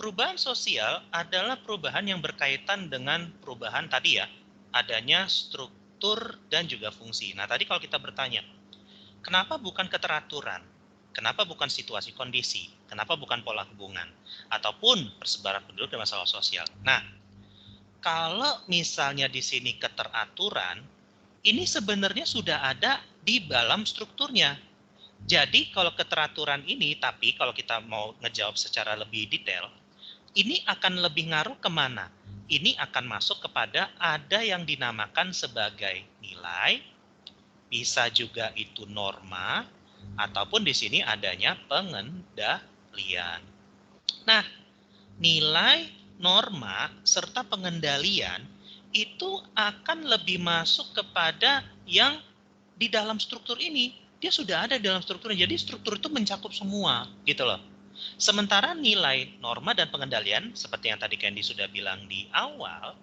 perubahan sosial adalah perubahan yang berkaitan dengan perubahan tadi ya, adanya struktur dan juga fungsi. Nah, tadi kalau kita bertanya, kenapa bukan keteraturan? Kenapa bukan situasi kondisi? Kenapa bukan pola hubungan? Ataupun persebaran penduduk dan masalah sosial? Nah, kalau misalnya di sini keteraturan, ini sebenarnya sudah ada di dalam strukturnya. Jadi kalau keteraturan ini, tapi kalau kita mau ngejawab secara lebih detail, ini akan lebih ngaruh kemana? Ini akan masuk kepada ada yang dinamakan sebagai nilai, bisa juga itu norma, ataupun di sini adanya pengendalian. Nah, nilai, norma, serta pengendalian itu akan lebih masuk kepada yang di dalam struktur ini. Dia sudah ada di dalam strukturnya, jadi struktur itu mencakup semua, gitu loh. Sementara nilai, norma, dan pengendalian, seperti yang tadi Candy sudah bilang di awal,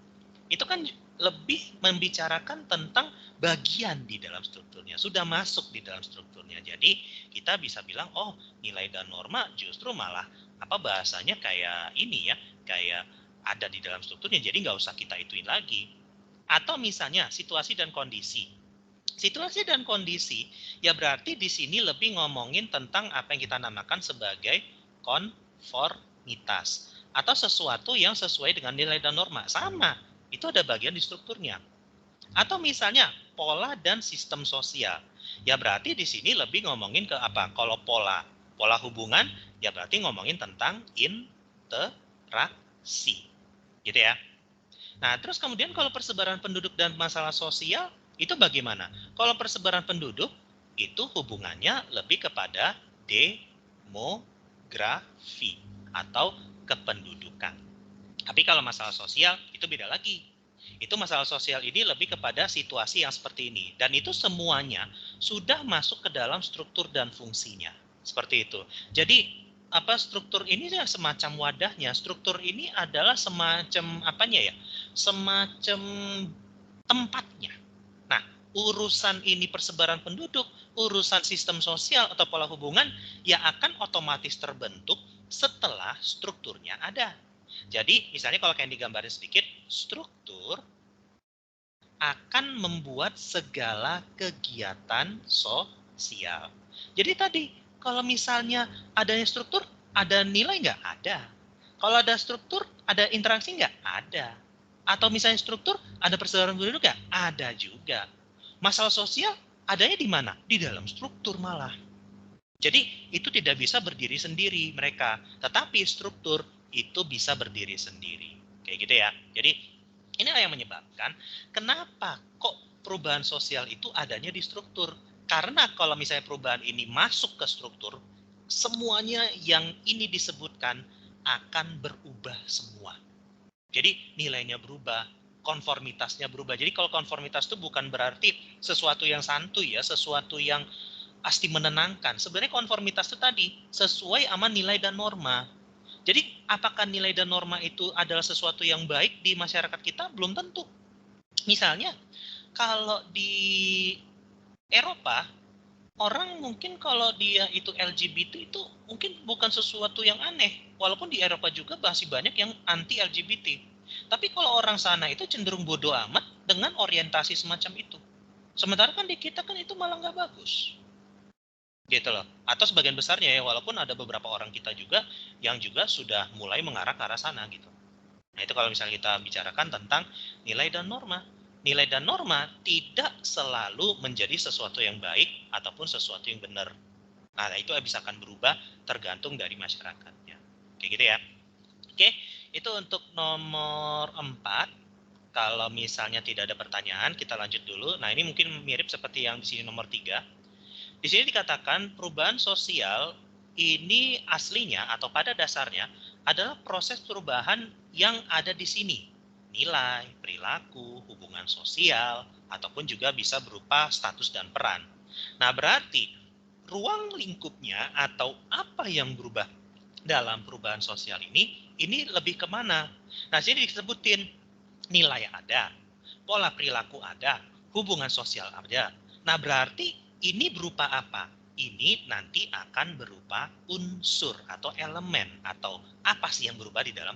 itu kan lebih membicarakan tentang bagian di dalam strukturnya, sudah masuk di dalam strukturnya. Jadi kita bisa bilang, oh nilai dan norma justru malah apa bahasanya kayak ini ya, kayak ada di dalam strukturnya, jadi nggak usah kita ituin lagi. Atau misalnya situasi dan kondisi. Situasi dan kondisi ya berarti di sini lebih ngomongin tentang apa yang kita namakan sebagai konformitas atau sesuatu yang sesuai dengan nilai dan norma. Sama, itu ada bagian di strukturnya. Atau misalnya pola dan sistem sosial. Ya berarti di sini lebih ngomongin ke apa? Kalau pola hubungan ya berarti ngomongin tentang interaksi. Gitu ya. Nah, terus kemudian kalau persebaran penduduk dan masalah sosial itu bagaimana? Kalau persebaran penduduk itu hubungannya lebih kepada demografi atau kependudukan. Tapi kalau masalah sosial itu beda lagi. Itu masalah sosial ini lebih kepada situasi yang seperti ini. Dan itu semuanya sudah masuk ke dalam struktur dan fungsinya. Seperti itu. Jadi apa struktur ini ya semacam wadahnya. Struktur ini adalah semacam apanya ya? Semacam tempatnya. Nah, urusan ini persebaran penduduk, urusan sistem sosial atau pola hubungan ya akan otomatis terbentuk setelah strukturnya ada. Jadi, misalnya kalau kayak digambarin sedikit, struktur akan membuat segala kegiatan sosial. Jadi tadi, kalau misalnya adanya struktur, ada nilai nggak? Ada. Kalau ada struktur, ada interaksi nggak? Ada. Atau misalnya struktur, ada persebaran penduduk nggak? Ada juga. Masalah sosial, adanya di mana? Di dalam struktur malah. Jadi itu tidak bisa berdiri sendiri mereka, tetapi struktur itu bisa berdiri sendiri. Kayak gitu ya. Jadi inilah yang menyebabkan kenapa kok perubahan sosial itu adanya di struktur. Karena kalau misalnya perubahan ini masuk ke struktur, semuanya yang ini disebutkan akan berubah semua. Jadi nilainya berubah, konformitasnya berubah. Jadi kalau konformitas itu bukan berarti sesuatu yang santuy ya, sesuatu yang pasti menenangkan. Sebenarnya konformitas itu tadi sesuai sama nilai dan norma. Jadi apakah nilai dan norma itu adalah sesuatu yang baik di masyarakat kita? Belum tentu. Misalnya kalau di Eropa, orang mungkin kalau dia itu LGBT itu mungkin bukan sesuatu yang aneh. Walaupun di Eropa juga masih banyak yang anti LGBT. Tapi kalau orang sana itu cenderung bodoh amat dengan orientasi semacam itu. Sementara kan di kita kan itu malah nggak bagus. Gitu loh. Atau sebagian besarnya ya, walaupun ada beberapa orang kita juga yang juga sudah mulai mengarah ke arah sana gitu. Nah itu kalau misalnya kita bicarakan tentang nilai dan norma. Nilai dan norma tidak selalu menjadi sesuatu yang baik ataupun sesuatu yang benar. Nah itu bisa akan berubah tergantung dari masyarakatnya. Kayak gitu ya. Oke, itu untuk nomor 4. Kalau misalnya tidak ada pertanyaan, kita lanjut dulu. Nah ini mungkin mirip seperti yang di sini nomor 3. Di sini dikatakan perubahan sosial ini aslinya atau pada dasarnya adalah proses perubahan yang ada di sini. Nilai, perilaku, hubungan sosial, ataupun juga bisa berupa status dan peran. Nah berarti ruang lingkupnya atau apa yang berubah dalam perubahan sosial ini lebih kemana? Nah sini disebutin nilai ada, pola perilaku ada, hubungan sosial ada, Nah, berarti ini berupa apa? Ini nanti akan berupa unsur atau elemen atau apa sih yang berubah di dalam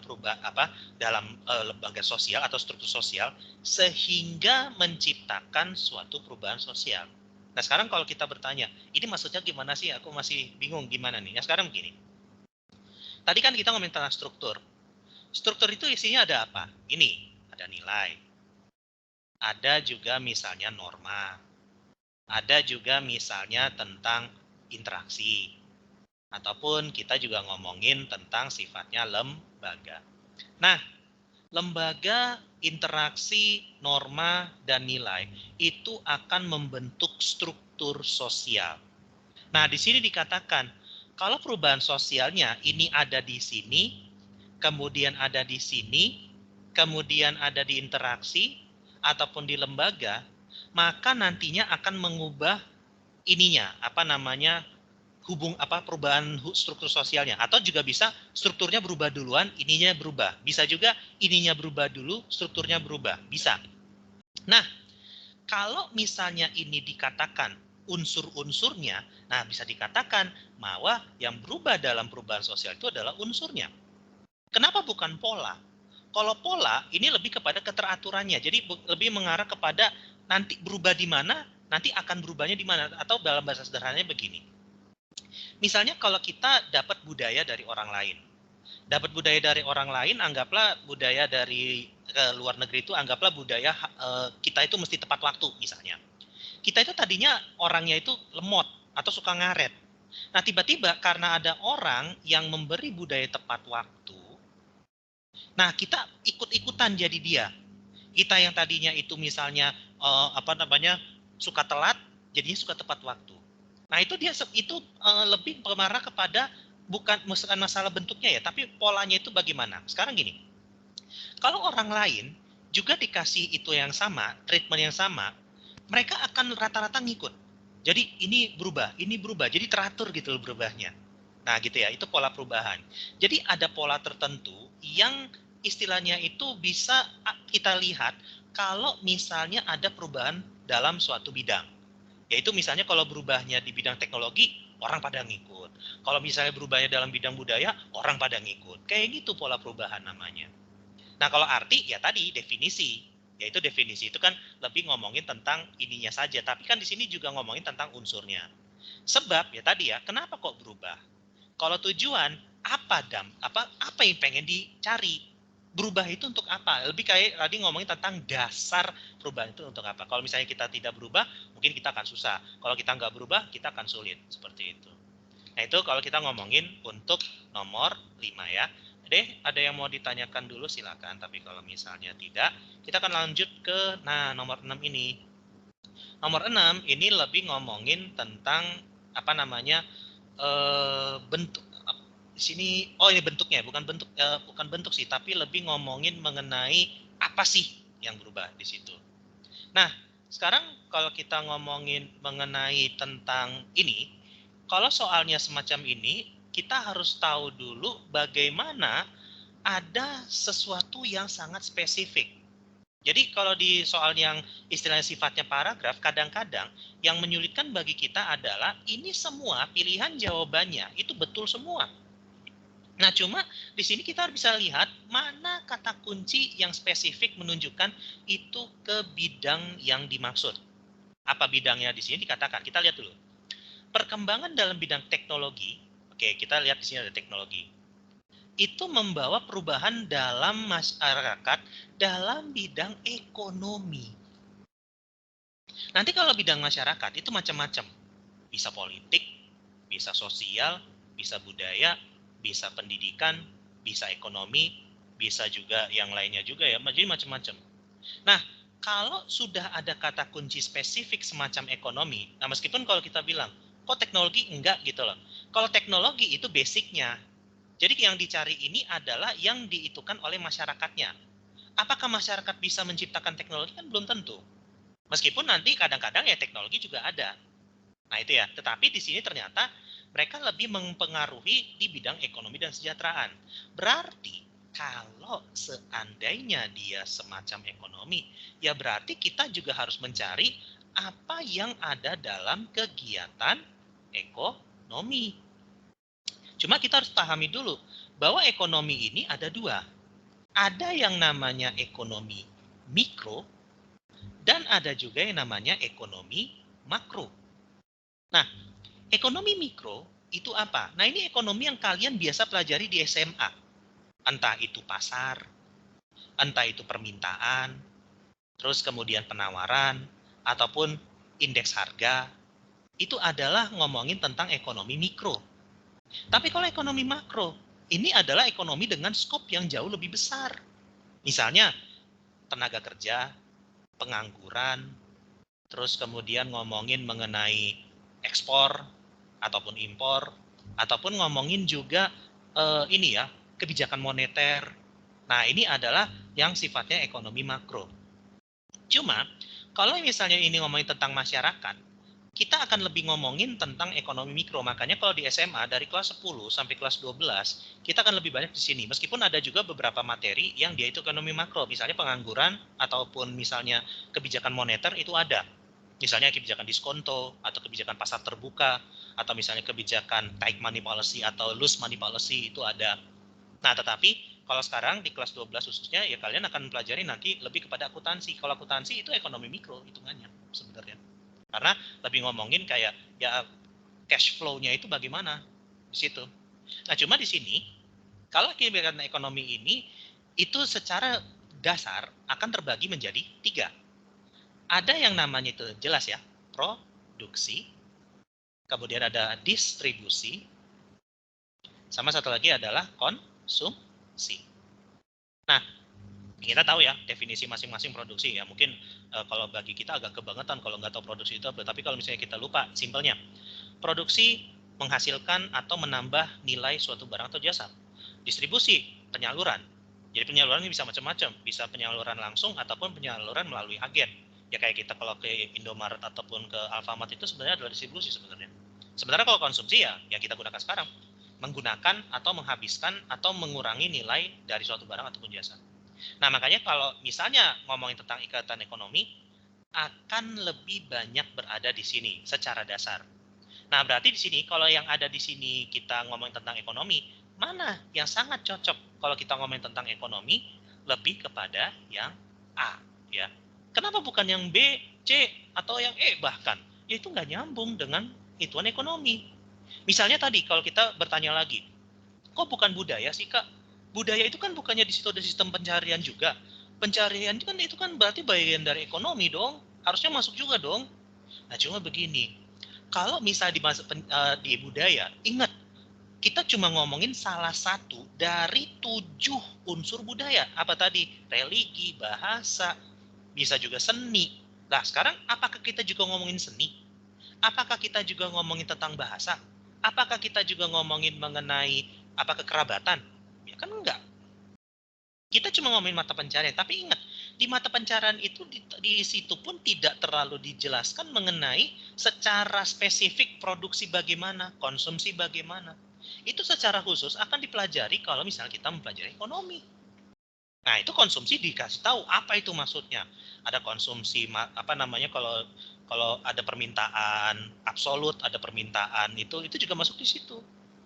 lembaga sosial atau struktur sosial sehingga menciptakan suatu perubahan sosial. Nah, sekarang kalau kita bertanya, ini maksudnya gimana sih? Aku masih bingung gimana nih. Nah, sekarang begini. Tadi kan kita ngomongin tentang struktur. Struktur itu isinya ada apa? Ini, ada nilai. Ada juga misalnya norma. Ada juga misalnya tentang interaksi. Ataupun kita juga ngomongin tentang sifatnya lembaga. Nah, lembaga, interaksi, norma, dan nilai itu akan membentuk struktur sosial. Nah, di sini dikatakan, kalau perubahan sosialnya ini ada di sini, kemudian ada di sini, kemudian ada di interaksi, ataupun di lembaga, maka nantinya akan mengubah ininya, perubahan struktur sosialnya, atau juga bisa strukturnya berubah duluan, ininya berubah. Bisa juga ininya berubah dulu, strukturnya berubah. Bisa. Nah, kalau misalnya ini dikatakan unsur-unsurnya, nah bisa dikatakan bahwa yang berubah dalam perubahan sosial itu adalah unsurnya. Kenapa bukan pola? Kalau pola ini lebih kepada keteraturannya, jadi lebih mengarah kepada nanti berubah di mana, nanti akan berubahnya di mana, atau dalam bahasa sederhananya begini. Misalnya kalau kita dapat budaya dari orang lain, anggaplah budaya dari luar negeri itu, anggaplah budaya kita itu mesti tepat waktu misalnya. Kita itu tadinya orangnya itu lemot atau suka ngaret. Nah, tiba-tiba karena ada orang yang memberi budaya tepat waktu, nah kita ikut-ikutan jadi dia. Kita yang tadinya itu misalnya suka telat, jadinya suka tepat waktu. Nah, itu lebih mengarah kepada bukan masalah bentuknya ya, tapi polanya itu bagaimana. Sekarang gini, kalau orang lain juga dikasih itu yang sama, treatment yang sama, mereka akan rata-rata ngikut. Jadi ini berubah, jadi teratur gitu loh berubahnya. Nah gitu ya, itu pola perubahan. Jadi ada pola tertentu yang istilahnya itu bisa kita lihat kalau misalnya ada perubahan dalam suatu bidang. Yaitu misalnya kalau berubahnya di bidang teknologi, orang pada ngikut. Kalau misalnya berubahnya dalam bidang budaya, orang pada ngikut. Kayak gitu pola perubahan namanya. Nah, kalau arti ya tadi definisi, yaitu definisi itu kan lebih ngomongin tentang ininya saja, tapi kan di sini juga ngomongin tentang unsurnya. Sebab ya tadi ya, kenapa kok berubah? Kalau tujuan apa yang pengen dicari? Berubah itu untuk apa? Lebih kayak tadi ngomongin tentang dasar perubahan itu untuk apa. Kalau misalnya kita tidak berubah, mungkin kita akan susah. Kalau kita nggak berubah, kita akan sulit. Seperti itu. Nah, itu kalau kita ngomongin untuk nomor 5 ya. Ada yang mau ditanyakan dulu silakan, tapi kalau misalnya tidak, kita akan lanjut ke nomor 6 ini. Nomor 6 ini lebih ngomongin tentang bentuk di sini. Oh, ini bentuknya, bukan bentuk sih, tapi lebih ngomongin mengenai apa sih yang berubah di situ. Nah, sekarang kalau kita ngomongin mengenai tentang ini, kalau soalnya semacam ini, kita harus tahu dulu bagaimana ada sesuatu yang sangat spesifik. Jadi kalau di soal yang istilahnya sifatnya paragraf, kadang-kadang yang menyulitkan bagi kita adalah ini semua pilihan jawabannya itu betul semua. Nah, cuma di sini kita bisa lihat mana kata kunci yang spesifik menunjukkan itu ke bidang yang dimaksud. Apa bidangnya di sini dikatakan? Kita lihat dulu. Perkembangan dalam bidang teknologi, oke, kita lihat di sini ada teknologi. Itu membawa perubahan dalam masyarakat dalam bidang ekonomi. Nanti kalau bidang masyarakat itu macam-macam. Bisa politik, bisa sosial, bisa budaya, bisa pendidikan, bisa ekonomi, bisa juga yang lainnya juga ya, jadi macam-macam. Nah, kalau sudah ada kata kunci spesifik semacam ekonomi, nah meskipun kalau kita bilang, kok teknologi enggak gitu loh. Kalau teknologi itu basicnya. Jadi yang dicari ini adalah yang dihitungkan oleh masyarakatnya. Apakah masyarakat bisa menciptakan teknologi? Kan belum tentu. Meskipun nanti kadang-kadang ya teknologi juga ada. Nah itu ya, tetapi di sini ternyata mereka lebih mempengaruhi di bidang ekonomi dan kesejahteraan. Berarti kalau seandainya dia semacam ekonomi, ya berarti kita juga harus mencari apa yang ada dalam kegiatan ekonomi. Cuma kita harus pahami dulu bahwa ekonomi ini ada dua. Ada yang namanya ekonomi mikro dan ada juga yang namanya ekonomi makro. Nah, ekonomi mikro itu apa? Nah, ini ekonomi yang kalian biasa pelajari di SMA. Entah itu pasar, entah itu permintaan, terus kemudian penawaran, ataupun indeks harga. Itu adalah ngomongin tentang ekonomi mikro. Tapi kalau ekonomi makro, ini adalah ekonomi dengan skop yang jauh lebih besar. Misalnya, tenaga kerja, pengangguran, terus kemudian ngomongin mengenai ekspor ataupun impor, ataupun ngomongin juga ini ya, kebijakan moneter. Nah, ini adalah yang sifatnya ekonomi makro. Cuma, kalau misalnya ini ngomongin tentang masyarakat, kita akan lebih ngomongin tentang ekonomi mikro. Makanya kalau di SMA dari kelas 10 sampai kelas 12, kita akan lebih banyak di sini. Meskipun ada juga beberapa materi yang dia itu ekonomi makro, misalnya pengangguran ataupun misalnya kebijakan moneter itu ada. Misalnya kebijakan diskonto atau kebijakan pasar terbuka atau misalnya kebijakan tight money policy atau loose money policy itu ada. Nah, tetapi kalau sekarang di kelas 12 khususnya ya kalian akan mempelajari nanti lebih kepada akuntansi. Kalau akuntansi itu ekonomi mikro hitungannya sebenarnya. Karena lebih ngomongin kayak ya cash flow-nya itu bagaimana di situ. Nah, cuma di sini kalau kebijakan ekonomi ini itu secara dasar akan terbagi menjadi 3. Ada yang namanya itu jelas ya, produksi, kemudian ada distribusi, sama satu lagi adalah konsumsi. Nah, kita tahu ya definisi masing-masing produksi ya. Mungkin kalau bagi kita agak kebangetan kalau nggak tahu produksi itu apa. Tapi kalau misalnya kita lupa, simpelnya produksi menghasilkan atau menambah nilai suatu barang atau jasa. Distribusi, penyaluran. Jadi penyaluran ini bisa macam-macam, bisa penyaluran langsung ataupun penyaluran melalui agen. Ya kayak kita kalau ke Indomaret ataupun ke Alfamart itu sebenarnya adalah distribusi sebenarnya. Sebenarnya kalau konsumsi ya yang kita gunakan sekarang, menggunakan atau menghabiskan atau mengurangi nilai dari suatu barang ataupun jasa. Nah, makanya kalau misalnya ngomongin tentang ikatan ekonomi, akan lebih banyak berada di sini secara dasar. Nah, berarti di sini kalau yang ada di sini kita ngomongin tentang ekonomi, mana yang sangat cocok kalau kita ngomongin tentang ekonomi lebih kepada yang A, ya. Kenapa bukan yang B, C, atau yang E bahkan? Ya itu nggak nyambung dengan hitungan ekonomi. Misalnya tadi kalau kita bertanya lagi, kok bukan budaya sih Kak? Budaya itu kan bukannya di situ ada sistem pencarian juga. Pencarian itu kan berarti bagian dari ekonomi dong. Harusnya masuk juga dong. Nah, cuma begini. Kalau misalnya di budaya, ingat kita cuma ngomongin salah satu dari 7 unsur budaya. Apa tadi? Religi, bahasa, bisa juga seni. Nah, sekarang apakah kita juga ngomongin seni? Apakah kita juga ngomongin tentang bahasa? Apakah kita juga ngomongin mengenai apa kekerabatan? Ya kan enggak. Kita cuma ngomongin mata pencarian, tapi ingat, di mata pencarian itu di situ pun tidak terlalu dijelaskan mengenai secara spesifik produksi bagaimana, konsumsi bagaimana. Itu secara khusus akan dipelajari kalau misalnya kita mempelajari ekonomi. Nah, itu konsumsi dikasih tahu apa itu maksudnya. Ada konsumsi apa namanya kalau kalau ada permintaan absolut, ada permintaan itu juga masuk di situ.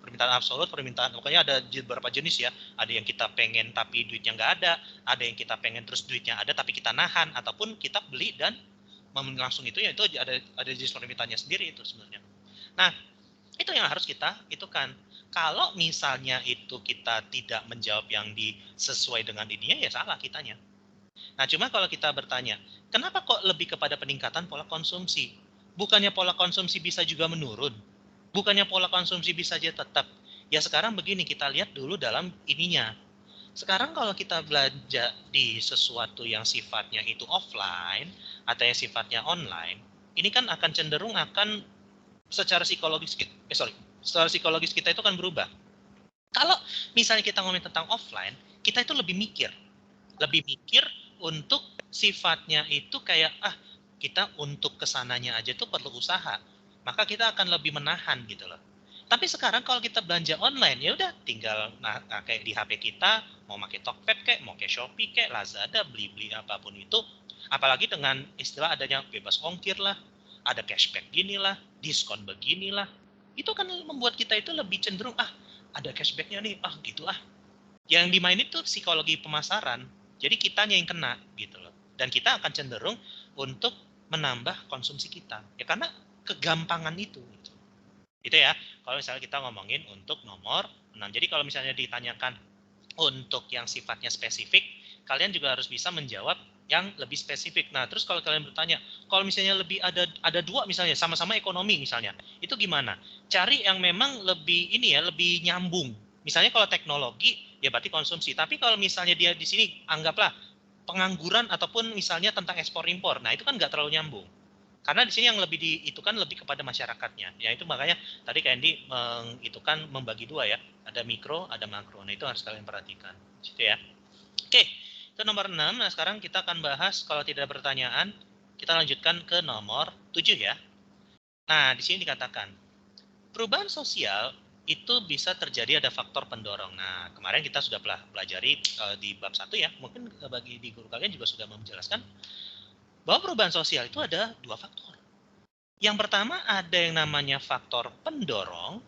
Permintaan absolut, permintaan pokoknya ada beberapa jenis ya. Ada yang kita pengen tapi duitnya nggak ada yang kita pengen terus duitnya ada tapi kita nahan ataupun kita beli dan langsung itu ya itu ada jenis permintaannya sendiri itu sebenarnya. Nah, itu yang harus kita itu kan. Kalau misalnya itu kita tidak menjawab yang sesuai dengan ininya ya salah kitanya. Nah, cuma kalau kita bertanya, kenapa kok lebih kepada peningkatan pola konsumsi? Bukannya pola konsumsi bisa juga menurun? Bukannya pola konsumsi bisa aja tetap? Ya sekarang begini, kita lihat dulu dalam ininya. Sekarang kalau kita belanja di sesuatu yang sifatnya itu offline atau yang sifatnya online, ini kan akan cenderung akan secara psikologis secara psikologis kita itu kan berubah. Kalau misalnya kita ngomongin tentang offline, kita itu lebih mikir untuk sifatnya itu kayak kita untuk kesananya aja tuh perlu usaha, maka kita akan lebih menahan gitu loh. Tapi sekarang kalau kita belanja online ya udah tinggal kayak di HP kita mau pakai Tokped kayak mau pakai Shopee kayak Lazada beli-beli apapun itu Apalagi dengan istilah adanya bebas ongkir lah, ada cashback gini lah, diskon beginilah. Itu kan membuat kita itu lebih cenderung, ada cashbacknya nih, gitu ah. Yang dimainin itu psikologi pemasaran. Jadi kitanya yang kena gitu loh. Dan kita akan cenderung untuk menambah konsumsi kita. Ya karena kegampangan itu. Gitu. Itu ya, kalau misalnya kita ngomongin untuk nomor 6. Jadi kalau misalnya ditanyakan untuk yang sifatnya spesifik, kalian juga harus bisa menjawab yang lebih spesifik. Nah, terus kalau kalian bertanya, kalau misalnya lebih ada dua misalnya sama-sama ekonomi misalnya, itu gimana? Cari yang memang lebih ini ya, lebih nyambung. Misalnya kalau teknologi ya berarti konsumsi. Tapi kalau misalnya dia di sini anggaplah pengangguran ataupun misalnya tentang ekspor impor, nah itu kan nggak terlalu nyambung. Karena di sini yang lebih itu kan lebih kepada masyarakatnya. Ya itu makanya tadi Kak Andy kan membagi dua ya. Ada mikro, ada makro. Nah itu harus kalian perhatikan. Gitu ya. Oke, itu nomor 6. Nah sekarang kita akan bahas kalau tidak ada pertanyaan, kita lanjutkan ke nomor 7 ya. Nah di sini dikatakan, perubahan sosial itu bisa terjadi ada faktor pendorong. Nah kemarin kita sudah pelajari di bab 1 ya. Mungkin bagi di guru kalian juga sudah menjelaskan bahwa perubahan sosial itu ada dua faktor. Yang pertama ada yang namanya faktor pendorong,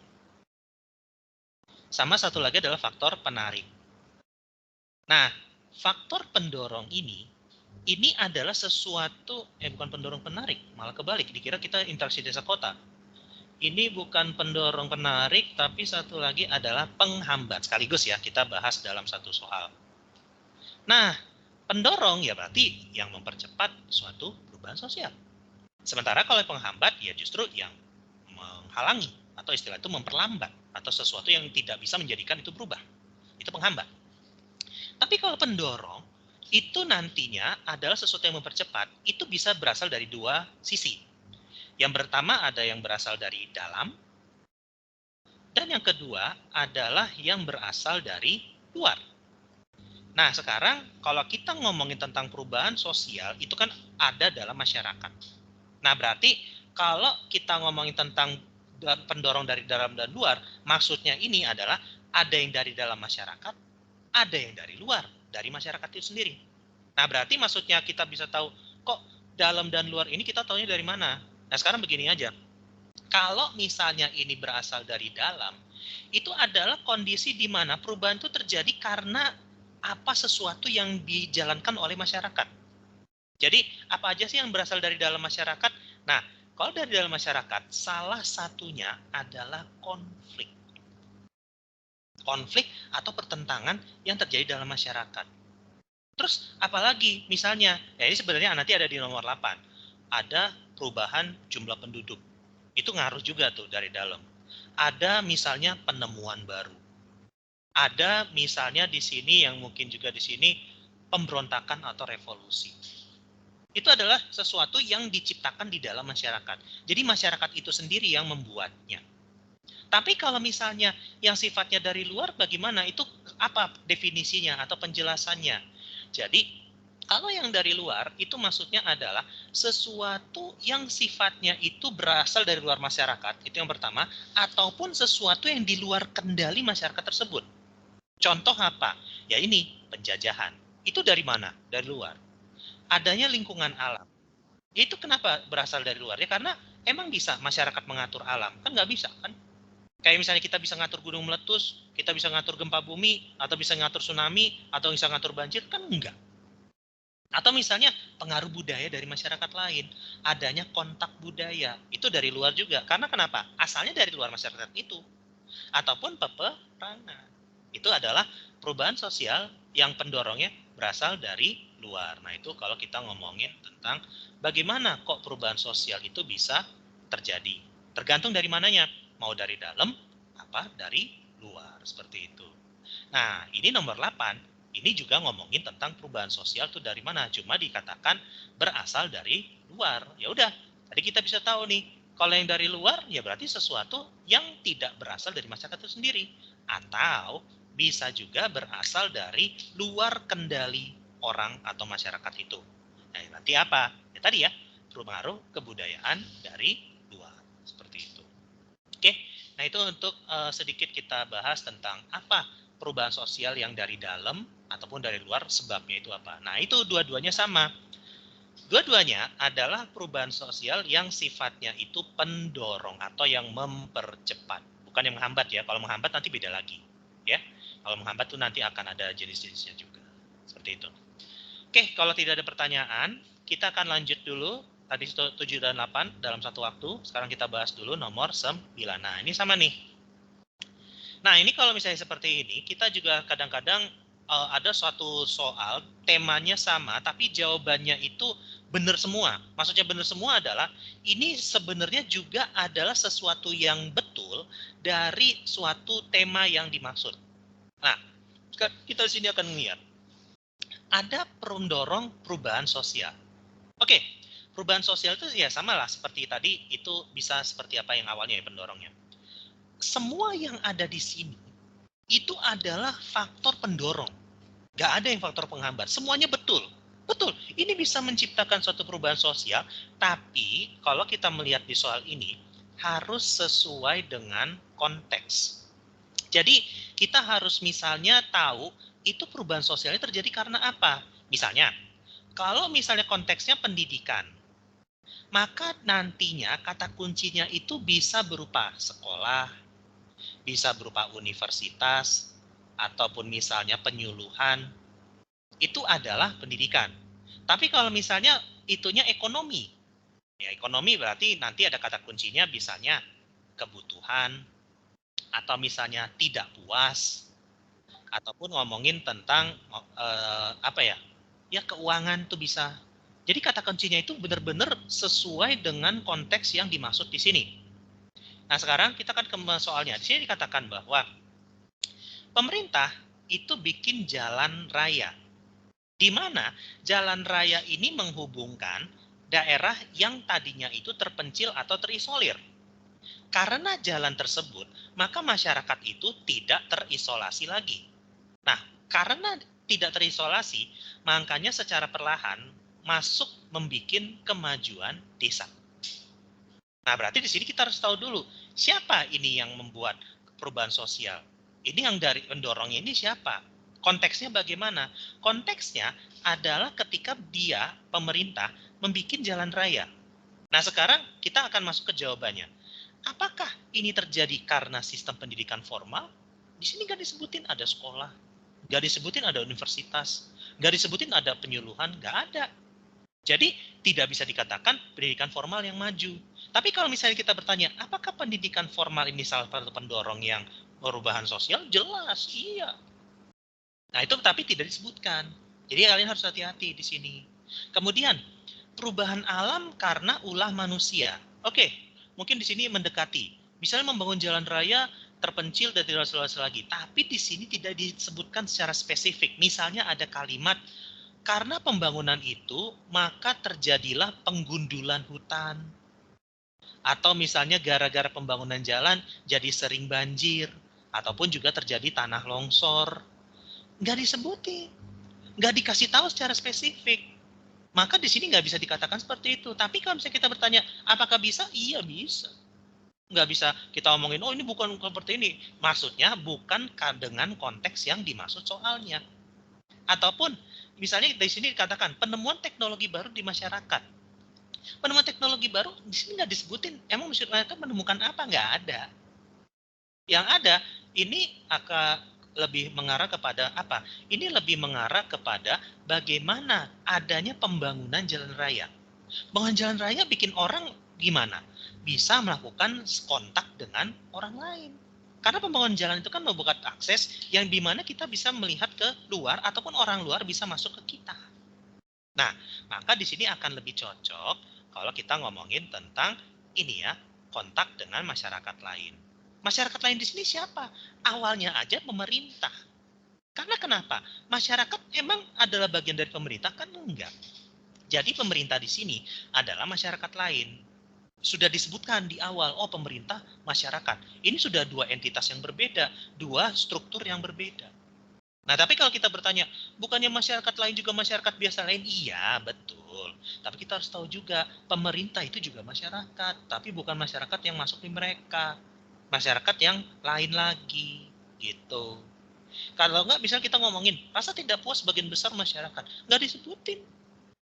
sama satu lagi adalah faktor penarik. Nah, faktor pendorong ini adalah sesuatu, bukan pendorong penarik, malah kebalik, dikira kita interaksi desa kota. Ini bukan pendorong penarik, tapi satu lagi adalah penghambat. Sekaligus ya, kita bahas dalam satu soal. Nah, pendorong ya berarti yang mempercepat suatu perubahan sosial. Sementara kalau penghambat ya justru yang menghalangi atau istilah itu memperlambat atau sesuatu yang tidak bisa menjadikan itu berubah. Itu penghambat. Tapi kalau pendorong itu nantinya adalah sesuatu yang mempercepat. Itu bisa berasal dari dua sisi. Yang pertama ada yang berasal dari dalam dan yang kedua adalah yang berasal dari luar. Nah, sekarang kalau kita ngomongin tentang perubahan sosial itu kan ada dalam masyarakat. Nah, berarti kalau kita ngomongin tentang pendorong dari dalam dan luar, maksudnya ini adalah ada yang dari dalam masyarakat, ada yang dari luar, dari masyarakat itu sendiri. Nah, berarti maksudnya kita bisa tahu, kok dalam dan luar ini kita tahunya dari mana? Nah, sekarang begini aja. Kalau misalnya ini berasal dari dalam, itu adalah kondisi di mana perubahan itu terjadi karena apa sesuatu yang dijalankan oleh masyarakat. Jadi apa aja sih yang berasal dari dalam masyarakat? Nah, kalau dari dalam masyarakat, salah satunya adalah konflik. Konflik atau pertentangan yang terjadi dalam masyarakat. Terus apalagi misalnya, ya ini sebenarnya nanti ada di nomor 8. Ada perubahan jumlah penduduk. Itu ngaruh juga tuh dari dalam. Ada misalnya penemuan baru. Ada misalnya di sini yang mungkin juga di sini pemberontakan atau revolusi. Itu adalah sesuatu yang diciptakan di dalam masyarakat. Jadi masyarakat itu sendiri yang membuatnya. Tapi kalau misalnya yang sifatnya dari luar bagaimana? Itu apa definisinya atau penjelasannya? Jadi kalau yang dari luar itu maksudnya adalah sesuatu yang sifatnya itu berasal dari luar masyarakat, itu yang pertama, ataupun sesuatu yang di luar kendali masyarakat tersebut. Contoh apa? Ya ini, penjajahan. Itu dari mana? Dari luar. Adanya lingkungan alam. Itu kenapa berasal dari luar? Ya karena emang bisa masyarakat mengatur alam. Kan nggak bisa kan? Kayak misalnya kita bisa ngatur gunung meletus, kita bisa ngatur gempa bumi, atau bisa ngatur tsunami, atau bisa ngatur banjir, kan enggak. Atau misalnya pengaruh budaya dari masyarakat lain, adanya kontak budaya, itu dari luar juga. Karena kenapa? Asalnya dari luar masyarakat itu. Ataupun peperangan. Itu adalah perubahan sosial yang pendorongnya berasal dari luar. Nah itu kalau kita ngomongin tentang bagaimana kok perubahan sosial itu bisa terjadi. Tergantung dari mananya. Mau dari dalam, apa dari luar. Seperti itu. Nah ini nomor 8. Ini juga ngomongin tentang perubahan sosial itu dari mana. Cuma dikatakan berasal dari luar. Ya udah, tadi kita bisa tahu nih. Kalau yang dari luar, ya berarti sesuatu yang tidak berasal dari masyarakat itu sendiri. Atau bisa juga berasal dari luar kendali orang atau masyarakat itu. Nah, nanti apa? Ya tadi ya, pengaruh kebudayaan dari luar. Seperti itu. Oke, nah itu untuk sedikit kita bahas tentang apa perubahan sosial yang dari dalam ataupun dari luar, sebabnya itu apa. Nah itu dua-duanya sama. Dua-duanya adalah perubahan sosial yang sifatnya itu pendorong atau yang mempercepat, bukan yang menghambat ya. Kalau menghambat nanti beda lagi, ya. Kalau menghambat tuh nanti akan ada jenis-jenisnya juga. Seperti itu. Oke, kalau tidak ada pertanyaan, kita akan lanjut dulu. Tadi 7 dan 8 dalam satu waktu. Sekarang kita bahas dulu nomor 9. Nah, ini sama nih. Nah, ini kalau misalnya seperti ini, kita juga kadang-kadang ada suatu soal, temanya sama, tapi jawabannya itu benar semua. Maksudnya benar semua adalah, ini sebenarnya juga adalah sesuatu yang betul dari suatu tema yang dimaksud. Nah, kita di sini akan melihat, ada pendorong perubahan sosial. Oke, perubahan sosial itu ya sama lah seperti tadi, itu bisa seperti apa yang awalnya ya pendorongnya. Semua yang ada di sini itu adalah faktor pendorong. Gak ada yang faktor penghambat. Semuanya betul. Betul. Ini bisa menciptakan suatu perubahan sosial, tapi kalau kita melihat di soal ini, harus sesuai dengan konteks. Jadi, kita harus misalnya tahu, itu perubahan sosialnya terjadi karena apa. Misalnya, kalau misalnya konteksnya pendidikan, maka nantinya kata kuncinya itu bisa berupa sekolah, bisa berupa universitas, ataupun misalnya penyuluhan, itu adalah pendidikan. Tapi kalau misalnya itunya ekonomi, ya ekonomi berarti nanti ada kata kuncinya misalnya kebutuhan, atau misalnya tidak puas, ataupun ngomongin tentang apa ya, ya keuangan tuh bisa. Jadi kata kuncinya itu benar-benar sesuai dengan konteks yang dimaksud di sini. Nah sekarang kita kan ke soalnya. Di sini dikatakan bahwa pemerintah itu bikin jalan raya, di mana jalan raya ini menghubungkan daerah yang tadinya itu terpencil atau terisolir. Karena jalan tersebut, maka masyarakat itu tidak terisolasi lagi. Nah, karena tidak terisolasi, makanya secara perlahan masuk membuat kemajuan desa. Nah, berarti di sini kita harus tahu dulu, siapa ini yang membuat perubahan sosial? Ini yang dari pendorongnya ini siapa? Konteksnya bagaimana? Konteksnya adalah ketika dia, pemerintah, membuat jalan raya. Nah, sekarang kita akan masuk ke jawabannya. Apakah ini terjadi karena sistem pendidikan formal? Di sini nggak disebutin ada sekolah, nggak disebutin ada universitas, nggak disebutin ada penyuluhan, nggak ada. Jadi tidak bisa dikatakan pendidikan formal yang maju. Tapi kalau misalnya kita bertanya, apakah pendidikan formal ini salah satu pendorong yang perubahan sosial? Jelas, iya. Nah itu tapi tidak disebutkan. Jadi kalian harus hati-hati di sini. Kemudian perubahan alam karena ulah manusia. Oke, mungkin di sini mendekati. Misalnya membangun jalan raya terpencil dan tidak luas lagi. Tapi di sini tidak disebutkan secara spesifik. Misalnya ada kalimat, karena pembangunan itu, maka terjadilah penggundulan hutan. Atau misalnya gara-gara pembangunan jalan, jadi sering banjir. Ataupun juga terjadi tanah longsor. Nggak disebutin. Nggak dikasih tahu secara spesifik. Maka di sini nggak bisa dikatakan seperti itu. Tapi kalau misalnya kita bertanya, apakah bisa? Iya bisa. Nggak bisa kita omongin, oh ini bukan seperti ini. Maksudnya bukan dengan konteks yang dimaksud soalnya. Ataupun misalnya di sini dikatakan penemuan teknologi baru di masyarakat. Penemuan teknologi baru di sini nggak disebutin. Emang masyarakat menemukan apa? Nggak ada. Yang ada ini akan lebih mengarah kepada apa? Ini lebih mengarah kepada bagaimana adanya pembangunan jalan raya. Pembangunan jalan raya bikin orang gimana? Bisa melakukan kontak dengan orang lain. Karena pembangunan jalan itu kan membuka akses yang dimana kita bisa melihat ke luar ataupun orang luar bisa masuk ke kita. Nah, maka di sini akan lebih cocok kalau kita ngomongin tentang ini ya, kontak dengan masyarakat lain. Masyarakat lain di sini siapa? Awalnya aja pemerintah. Karena kenapa? Masyarakat emang adalah bagian dari pemerintah kan enggak. Jadi pemerintah di sini adalah masyarakat lain. Sudah disebutkan di awal, oh pemerintah, masyarakat. Ini sudah dua entitas yang berbeda, dua struktur yang berbeda. Nah, tapi kalau kita bertanya, bukannya masyarakat lain juga masyarakat biasa lain? Iya, betul. Tapi kita harus tahu juga, pemerintah itu juga masyarakat, tapi bukan masyarakat yang masuk di mereka. Masyarakat yang lain lagi, gitu. Kalau nggak, misalnya kita ngomongin, rasa tidak puas sebagian besar masyarakat. Nggak disebutin.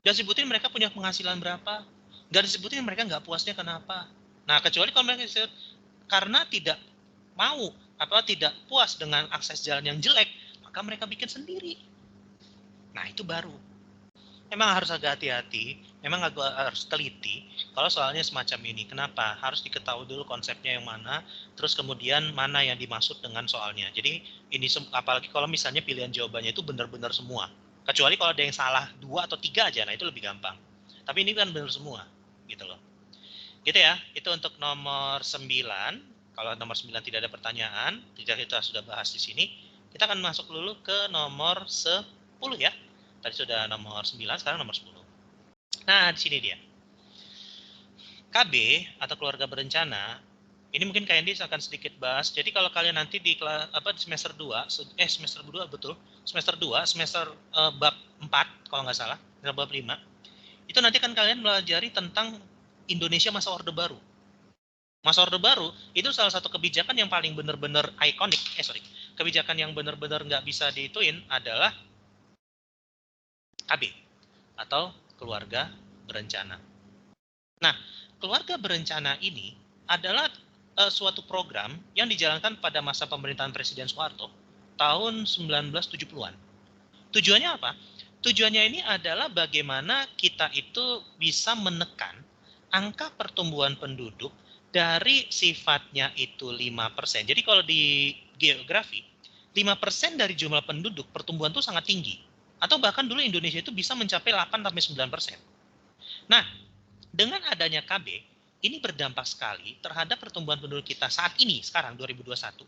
Nggak disebutin mereka punya penghasilan berapa. Nggak disebutin mereka nggak puasnya kenapa. Nah, kecuali kalau mereka disebut karena tidak mau tidak puas dengan akses jalan yang jelek, maka mereka bikin sendiri. Nah, itu baru. Memang harus agak hati-hati, memang agak harus teliti kalau soalnya semacam ini. Kenapa? Harus diketahui dulu konsepnya yang mana, terus kemudian mana yang dimaksud dengan soalnya. Jadi ini apalagi kalau misalnya pilihan jawabannya itu benar-benar semua. Kecuali kalau ada yang salah 2 atau 3 aja, nah itu lebih gampang. Tapi ini kan benar semua, gitu loh. Gitu ya, itu untuk nomor 9. Kalau nomor 9 tidak ada pertanyaan, kita sudah bahas di sini. Kita akan masuk dulu ke nomor 10 ya. Tadi sudah nomor 9, sekarang nomor 10. Nah, di sini dia. KB atau keluarga berencana, ini mungkin Kak Andi akan sedikit bahas. Jadi kalau kalian nanti di semester 2, semester 2 betul, semester 2, semester bab 4 kalau nggak salah, bab 5, itu nanti kan kalian pelajari tentang Indonesia masa Orde Baru. Masa Orde Baru itu salah satu kebijakan yang paling benar-benar ikonik. Kebijakan yang benar-benar nggak bisa diituin adalah KB atau keluarga berencana. Nah, keluarga berencana ini adalah suatu program yang dijalankan pada masa pemerintahan Presiden Soeharto tahun 1970-an. Tujuannya apa? Tujuannya ini adalah bagaimana kita itu bisa menekan angka pertumbuhan penduduk dari sifatnya itu 5%. Jadi kalau di geografi, 5% dari jumlah penduduk pertumbuhan itu sangat tinggi. Atau bahkan dulu Indonesia itu bisa mencapai 8-9%. Nah, dengan adanya KB, ini berdampak sekali terhadap pertumbuhan penduduk kita saat ini, sekarang 2021,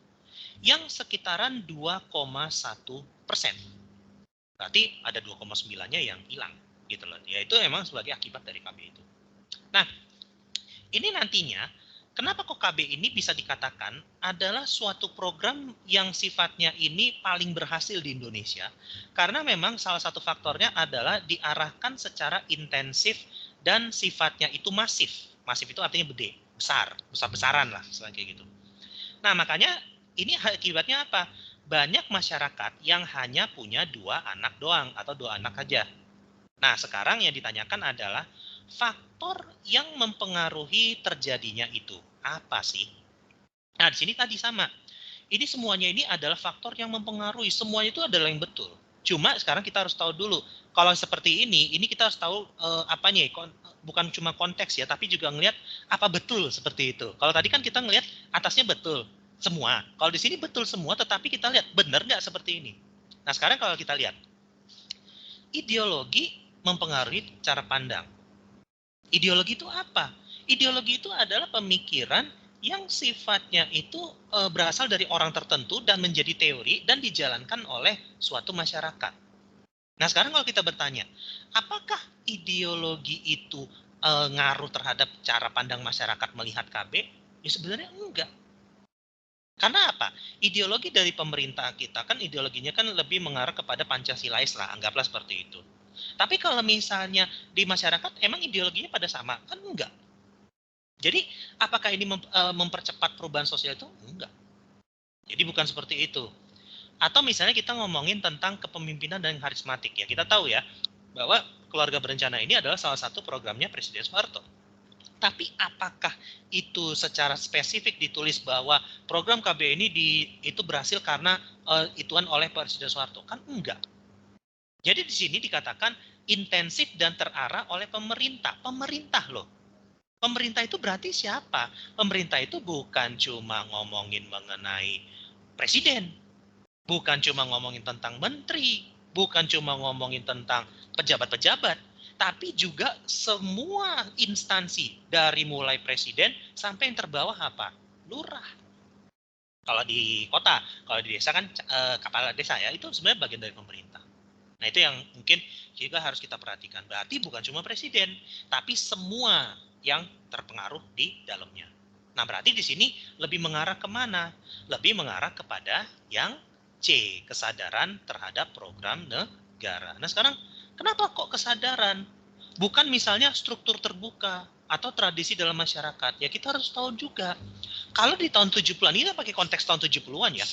yang sekitaran 2,1%. Berarti ada 2,9-nya yang hilang, gitu loh. Yaitu memang sebagai akibat dari KB itu. Nah, ini nantinya, kenapa kok KB ini bisa dikatakan adalah suatu program yang sifatnya ini paling berhasil di Indonesia? Karena memang salah satu faktornya adalah diarahkan secara intensif dan sifatnya itu masif. Masif itu artinya gede, besar-besaran lah, kayak gitu. Nah, makanya ini akibatnya apa? Banyak masyarakat yang hanya punya 2 anak doang atau 2 anak aja. Nah, sekarang yang ditanyakan adalah faktor yang mempengaruhi terjadinya itu apa sih? Nah, di sini tadi sama. Ini semuanya ini adalah faktor yang mempengaruhi. Semuanya itu adalah yang betul. Cuma sekarang kita harus tahu dulu. Kalau seperti ini kita harus tahu apanya ya, bukan cuma konteks ya, tapi juga ngelihat apa betul seperti itu. Kalau tadi kan kita ngelihat atasnya betul semua. Kalau di sini betul semua, tetapi kita lihat benar nggak seperti ini. Nah, sekarang kalau kita lihat, ideologi mempengaruhi cara pandang. Ideologi itu apa? Ideologi itu adalah pemikiran yang sifatnya itu berasal dari orang tertentu dan menjadi teori dan dijalankan oleh suatu masyarakat. Nah, sekarang kalau kita bertanya, apakah ideologi itu ngaruh terhadap cara pandang masyarakat melihat KB? Ya sebenarnya enggak. Karena apa? Ideologi dari pemerintah kita kan ideologinya kan lebih mengarah kepada Pancasilais lah, anggaplah seperti itu. Tapi kalau misalnya di masyarakat emang ideologinya pada sama? Kan enggak. Jadi apakah ini mempercepat perubahan sosial itu? Enggak. Jadi bukan seperti itu. Atau misalnya kita ngomongin tentang kepemimpinan dan karismatik ya. Kita tahu ya bahwa keluarga berencana ini adalah salah satu programnya Presiden Soeharto. Tapi apakah itu secara spesifik ditulis bahwa program KB ini itu berhasil karena ituan oleh Presiden Soeharto? Kan enggak. Jadi di sini dikatakan intensif dan terarah oleh pemerintah. Pemerintah loh. Pemerintah itu berarti siapa? Pemerintah itu bukan cuma ngomongin mengenai presiden. Bukan cuma ngomongin tentang menteri. Bukan cuma ngomongin tentang pejabat-pejabat. Tapi juga semua instansi. Dari mulai presiden sampai yang terbawah apa? Lurah. Kalau di kota, kalau di desa kan kepala desa ya, itu sebenarnya bagian dari pemerintah. Nah, itu yang mungkin juga harus kita perhatikan. Berarti bukan cuma presiden, tapi semua yang terpengaruh di dalamnya. Nah, berarti di sini lebih mengarah kemana? Lebih mengarah kepada yang C, kesadaran terhadap program negara. Nah, sekarang kenapa kok kesadaran? Bukan misalnya struktur terbuka atau tradisi dalam masyarakat. Ya, kita harus tahu juga. Kalau di tahun 70-an, ini pakai konteks tahun 70-an ya,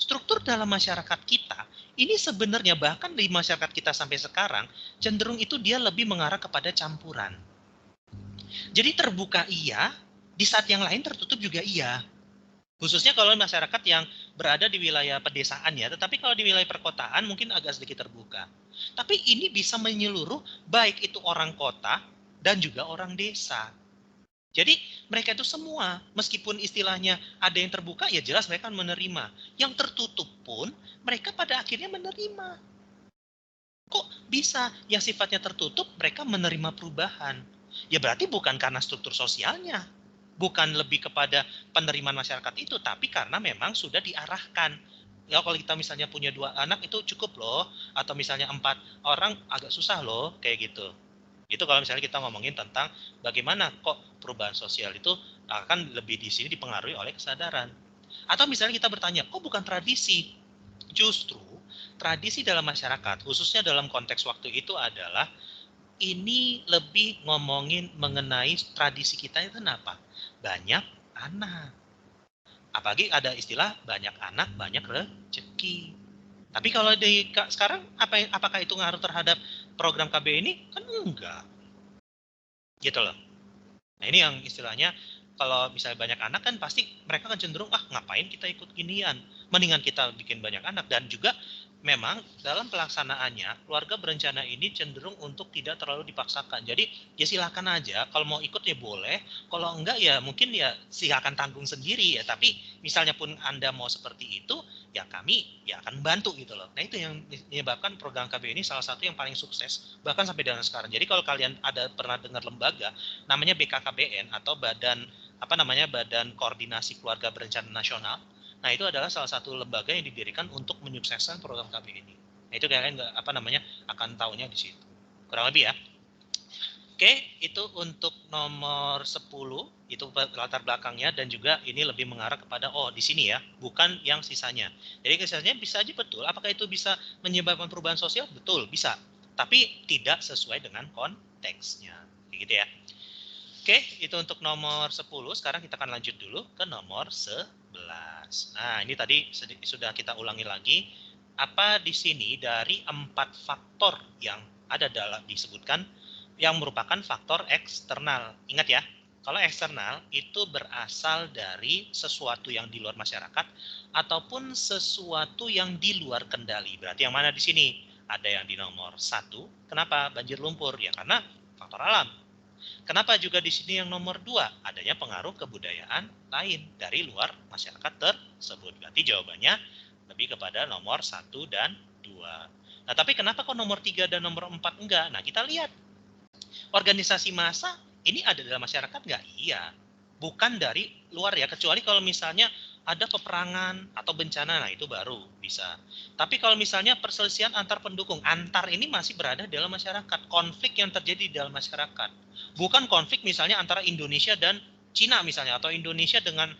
struktur dalam masyarakat kita ini sebenarnya bahkan di masyarakat kita sampai sekarang cenderung itu dia lebih mengarah kepada campuran. Jadi terbuka iya, di saat yang lain tertutup juga iya. Khususnya kalau masyarakat yang berada di wilayah pedesaan ya, tetapi kalau di wilayah perkotaan mungkin agak sedikit terbuka. Tapi ini bisa menyeluruh baik itu orang kota dan juga orang desa. Jadi mereka itu semua, meskipun istilahnya ada yang terbuka, ya jelas mereka menerima. Yang tertutup pun mereka pada akhirnya menerima. Kok bisa yang sifatnya tertutup mereka menerima perubahan? Ya berarti bukan karena struktur sosialnya, bukan lebih kepada penerimaan masyarakat itu, tapi karena memang sudah diarahkan. Ya kalau kita misalnya punya 2 anak itu cukup loh, atau misalnya 4 orang agak susah loh, kayak gitu. Itu kalau misalnya kita ngomongin tentang bagaimana kok perubahan sosial itu akan lebih di sini dipengaruhi oleh kesadaran. Atau misalnya kita bertanya, kok bukan tradisi? Justru tradisi dalam masyarakat, khususnya dalam konteks waktu itu adalah ini lebih ngomongin mengenai tradisi kita itu apa? Banyak anak. Apalagi ada istilah banyak anak, banyak rezeki. Tapi kalau di sekarang apakah itu ngaruh terhadap program KB ini? Kan enggak. Gitu loh. Nah, ini yang istilahnya kalau misalnya banyak anak kan pasti mereka kan cenderung ngapain kita ikut ginian, mendingan kita bikin banyak anak. Dan juga memang dalam pelaksanaannya keluarga berencana ini cenderung untuk tidak terlalu dipaksakan. Jadi ya silakan aja, kalau mau ikut ya boleh, kalau enggak ya mungkin ya silakan tanggung sendiri ya. Tapi misalnya pun Anda mau seperti itu, ya kami ya akan bantu gitu loh. Nah itu yang menyebabkan program KB ini salah satu yang paling sukses bahkan sampai dengan sekarang. Jadi kalau kalian ada pernah dengar lembaga namanya BKKBN atau Badan Koordinasi Keluarga Berencana Nasional. Nah, itu adalah salah satu lembaga yang didirikan untuk menyukseskan program KB ini. Nah, itu kalian akan tahunya di situ. Kurang lebih ya. Oke, itu untuk nomor 10, itu latar belakangnya dan juga ini lebih mengarah kepada di sini ya, bukan yang sisanya. Jadi sisanya bisa aja betul, apakah itu bisa menyebabkan perubahan sosial? Betul, bisa. Tapi tidak sesuai dengan konteksnya. Gitu ya. Oke, itu untuk nomor 10. Sekarang kita akan lanjut dulu ke nomor 11. Nah, ini tadi sudah kita ulangi lagi. Apa di sini dari 4 faktor yang ada dalam disebutkan yang merupakan faktor eksternal. Ingat ya, kalau eksternal itu berasal dari sesuatu yang di luar masyarakat ataupun sesuatu yang di luar kendali. Berarti yang mana di sini? Ada yang di nomor 1. Kenapa? Banjir lumpur. Ya karena faktor alam. Kenapa juga di sini yang nomor 2? Adanya pengaruh kebudayaan lain dari luar masyarakat tersebut. Berarti jawabannya lebih kepada nomor 1 dan 2. Nah, tapi kenapa kok nomor 3 dan nomor 4 enggak? Nah, kita lihat. Organisasi massa ini ada dalam masyarakat nggak? Iya. Bukan dari luar ya, kecuali kalau misalnya ada peperangan atau bencana, nah itu baru bisa. Tapi kalau misalnya perselisihan antar pendukung, antar ini masih berada dalam masyarakat, konflik yang terjadi di dalam masyarakat. Bukan konflik misalnya antara Indonesia dan Cina misalnya, atau Indonesia dengan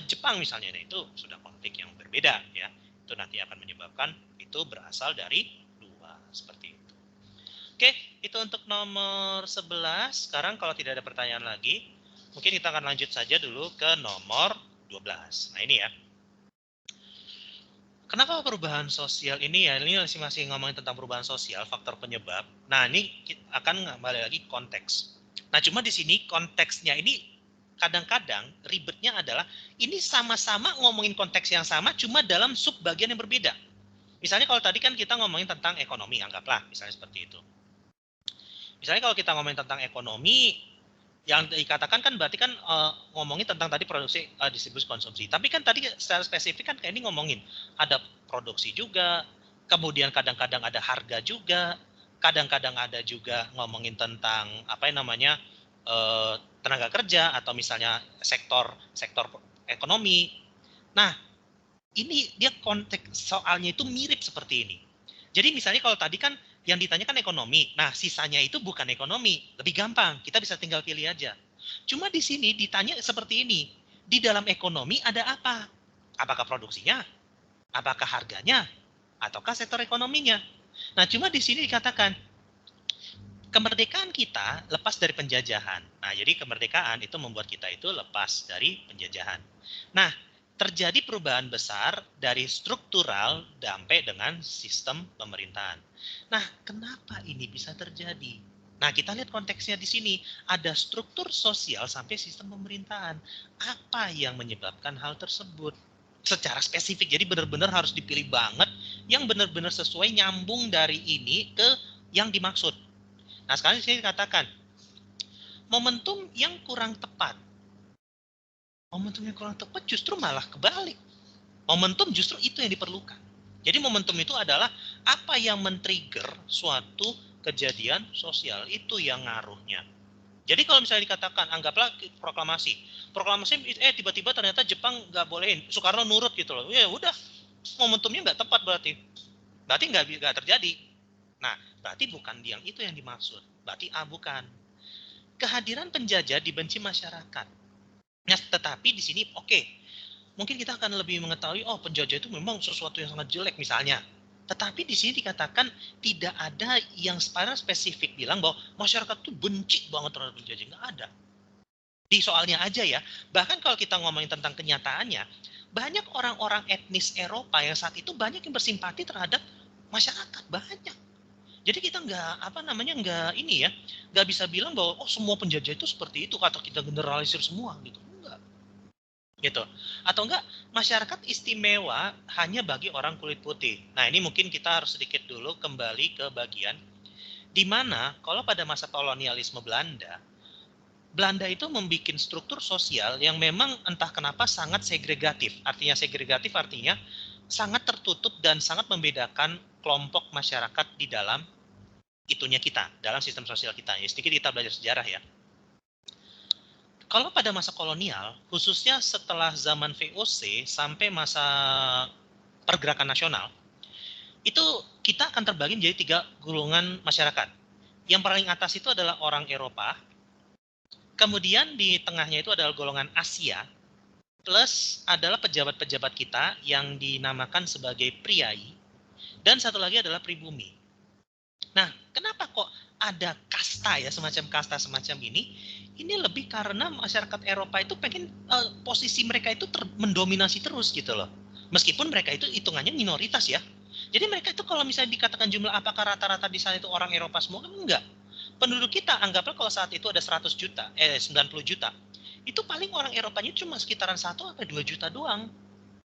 Jepang misalnya, nah itu sudah konflik yang berbeda ya. Itu nanti akan menyebabkan itu berasal dari dua, seperti itu. Oke, itu untuk nomor 11. Sekarang kalau tidak ada pertanyaan lagi, mungkin kita akan lanjut saja dulu ke nomor 12. Nah ini ya. Kenapa perubahan sosial ini ya, ini masih ngomongin tentang perubahan sosial, faktor penyebab. Nah ini akan kembali lagi konteks. Nah cuma di sini konteksnya ini kadang-kadang ribetnya adalah ini sama-sama ngomongin konteks yang sama, cuma dalam sub bagian yang berbeda. Misalnya kalau tadi kan kita ngomongin tentang ekonomi, anggaplah misalnya seperti itu. Misalnya kalau kita ngomongin tentang ekonomi, yang dikatakan kan berarti kan ngomongin tentang tadi produksi, distribusi, konsumsi. Tapi kan tadi secara spesifik kan kayak ini ngomongin ada produksi juga, kemudian kadang-kadang ada harga juga, kadang-kadang ada juga ngomongin tentang tenaga kerja atau misalnya sektor ekonomi. Nah, ini dia konteks soalnya itu mirip seperti ini. Jadi misalnya kalau tadi kan yang ditanyakan ekonomi, nah sisanya itu bukan ekonomi, lebih gampang, kita bisa tinggal pilih aja. Cuma di sini ditanya seperti ini, di dalam ekonomi ada apa? Apakah produksinya? Apakah harganya? Ataukah sektor ekonominya? Nah cuma di sini dikatakan, kemerdekaan kita lepas dari penjajahan. Nah jadi kemerdekaan itu membuat kita itu lepas dari penjajahan. Nah terjadi perubahan besar dari struktural sampai dengan sistem pemerintahan. Nah, kenapa ini bisa terjadi? Nah, kita lihat konteksnya di sini. Ada struktur sosial sampai sistem pemerintahan. Apa yang menyebabkan hal tersebut? Secara spesifik, jadi benar-benar harus dipilih banget yang benar-benar sesuai nyambung dari ini ke yang dimaksud. Nah, sekarang saya katakan, momentum yang kurang tepat. Momentum yang kurang tepat justru malah kebalik. Momentum justru itu yang diperlukan. Jadi momentum itu adalah apa yang men-trigger suatu kejadian sosial, itu yang ngaruhnya. Jadi kalau misalnya dikatakan, anggaplah proklamasi. Proklamasi tiba-tiba ternyata Jepang nggak bolehin, Soekarno nurut gitu loh. Ya udah, momentumnya nggak tepat berarti. Berarti nggak terjadi. Nah, berarti bukan yang itu yang dimaksud. Berarti bukan. Kehadiran penjajah dibenci masyarakat. Nah, tetapi di sini mungkin kita akan lebih mengetahui, penjajah itu memang sesuatu yang sangat jelek misalnya. Tetapi di sini dikatakan tidak ada yang secara spesifik bilang bahwa masyarakat itu benci banget terhadap penjajah. Nggak ada. Di soalnya aja ya, bahkan kalau kita ngomongin tentang kenyataannya, banyak orang-orang etnis Eropa yang saat itu banyak yang bersimpati terhadap masyarakat, banyak. Jadi kita nggak bisa bilang bahwa semua penjajah itu seperti itu, atau kita generalisir semua gitu. Gitu. Atau enggak, masyarakat istimewa hanya bagi orang kulit putih. Nah, ini mungkin kita harus sedikit dulu kembali ke bagian di mana kalau pada masa kolonialisme Belanda itu membuat struktur sosial yang memang entah kenapa sangat segregatif. Segregatif artinya sangat tertutup dan sangat membedakan kelompok masyarakat di dalam dalam sistem sosial kita. Ya, sedikit kita belajar sejarah ya. Kalau pada masa kolonial, khususnya setelah zaman VOC sampai masa pergerakan nasional, itu kita akan terbagi menjadi 3 golongan masyarakat. Yang paling atas itu adalah orang Eropa, kemudian di tengahnya itu adalah golongan Asia, plus adalah pejabat-pejabat kita yang dinamakan sebagai priai, dan satu lagi adalah pribumi. Nah, kenapa kok ada kasta ya, semacam kasta semacam ini? Ini lebih karena masyarakat Eropa itu pengen posisi mereka itu mendominasi terus gitu loh. Meskipun mereka itu hitungannya minoritas ya. Jadi mereka itu kalau misalnya dikatakan jumlah apakah rata-rata di sana itu orang Eropa semua, kan enggak. Penduduk kita anggaplah kalau saat itu ada 100 juta, 90 juta. Itu paling orang Eropanya cuma sekitaran 1 sampai 2 juta doang.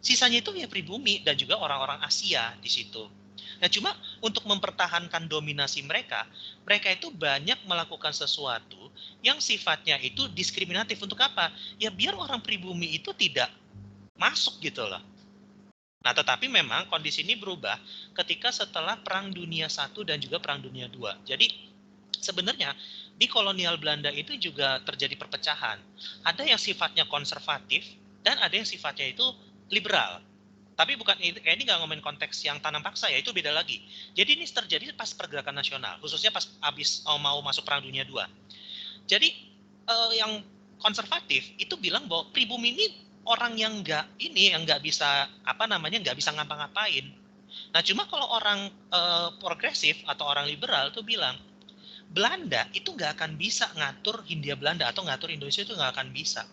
Sisanya itu ya pribumi dan juga orang-orang Asia di situ. Nah, cuma untuk mempertahankan dominasi mereka itu banyak melakukan sesuatu yang sifatnya itu diskriminatif. Untuk apa? Ya biar orang pribumi itu tidak masuk gitu loh. Nah, tetapi memang kondisi ini berubah ketika setelah Perang Dunia I dan juga Perang Dunia II. Jadi sebenarnya di kolonial Belanda itu juga terjadi perpecahan. Ada yang sifatnya konservatif dan ada yang sifatnya itu liberal. Tapi bukan ini nggak ngomongin konteks yang tanam paksa ya, itu beda lagi. Jadi ini terjadi pas pergerakan nasional, khususnya pas habis mau masuk Perang Dunia II. Jadi yang konservatif itu bilang bahwa pribumi ini orang yang nggak bisa nggak bisa ngapa-ngapain. Nah, cuma kalau orang progresif atau orang liberal tuh bilang Belanda itu nggak akan bisa ngatur Hindia Belanda atau ngatur Indonesia, itu nggak akan bisa.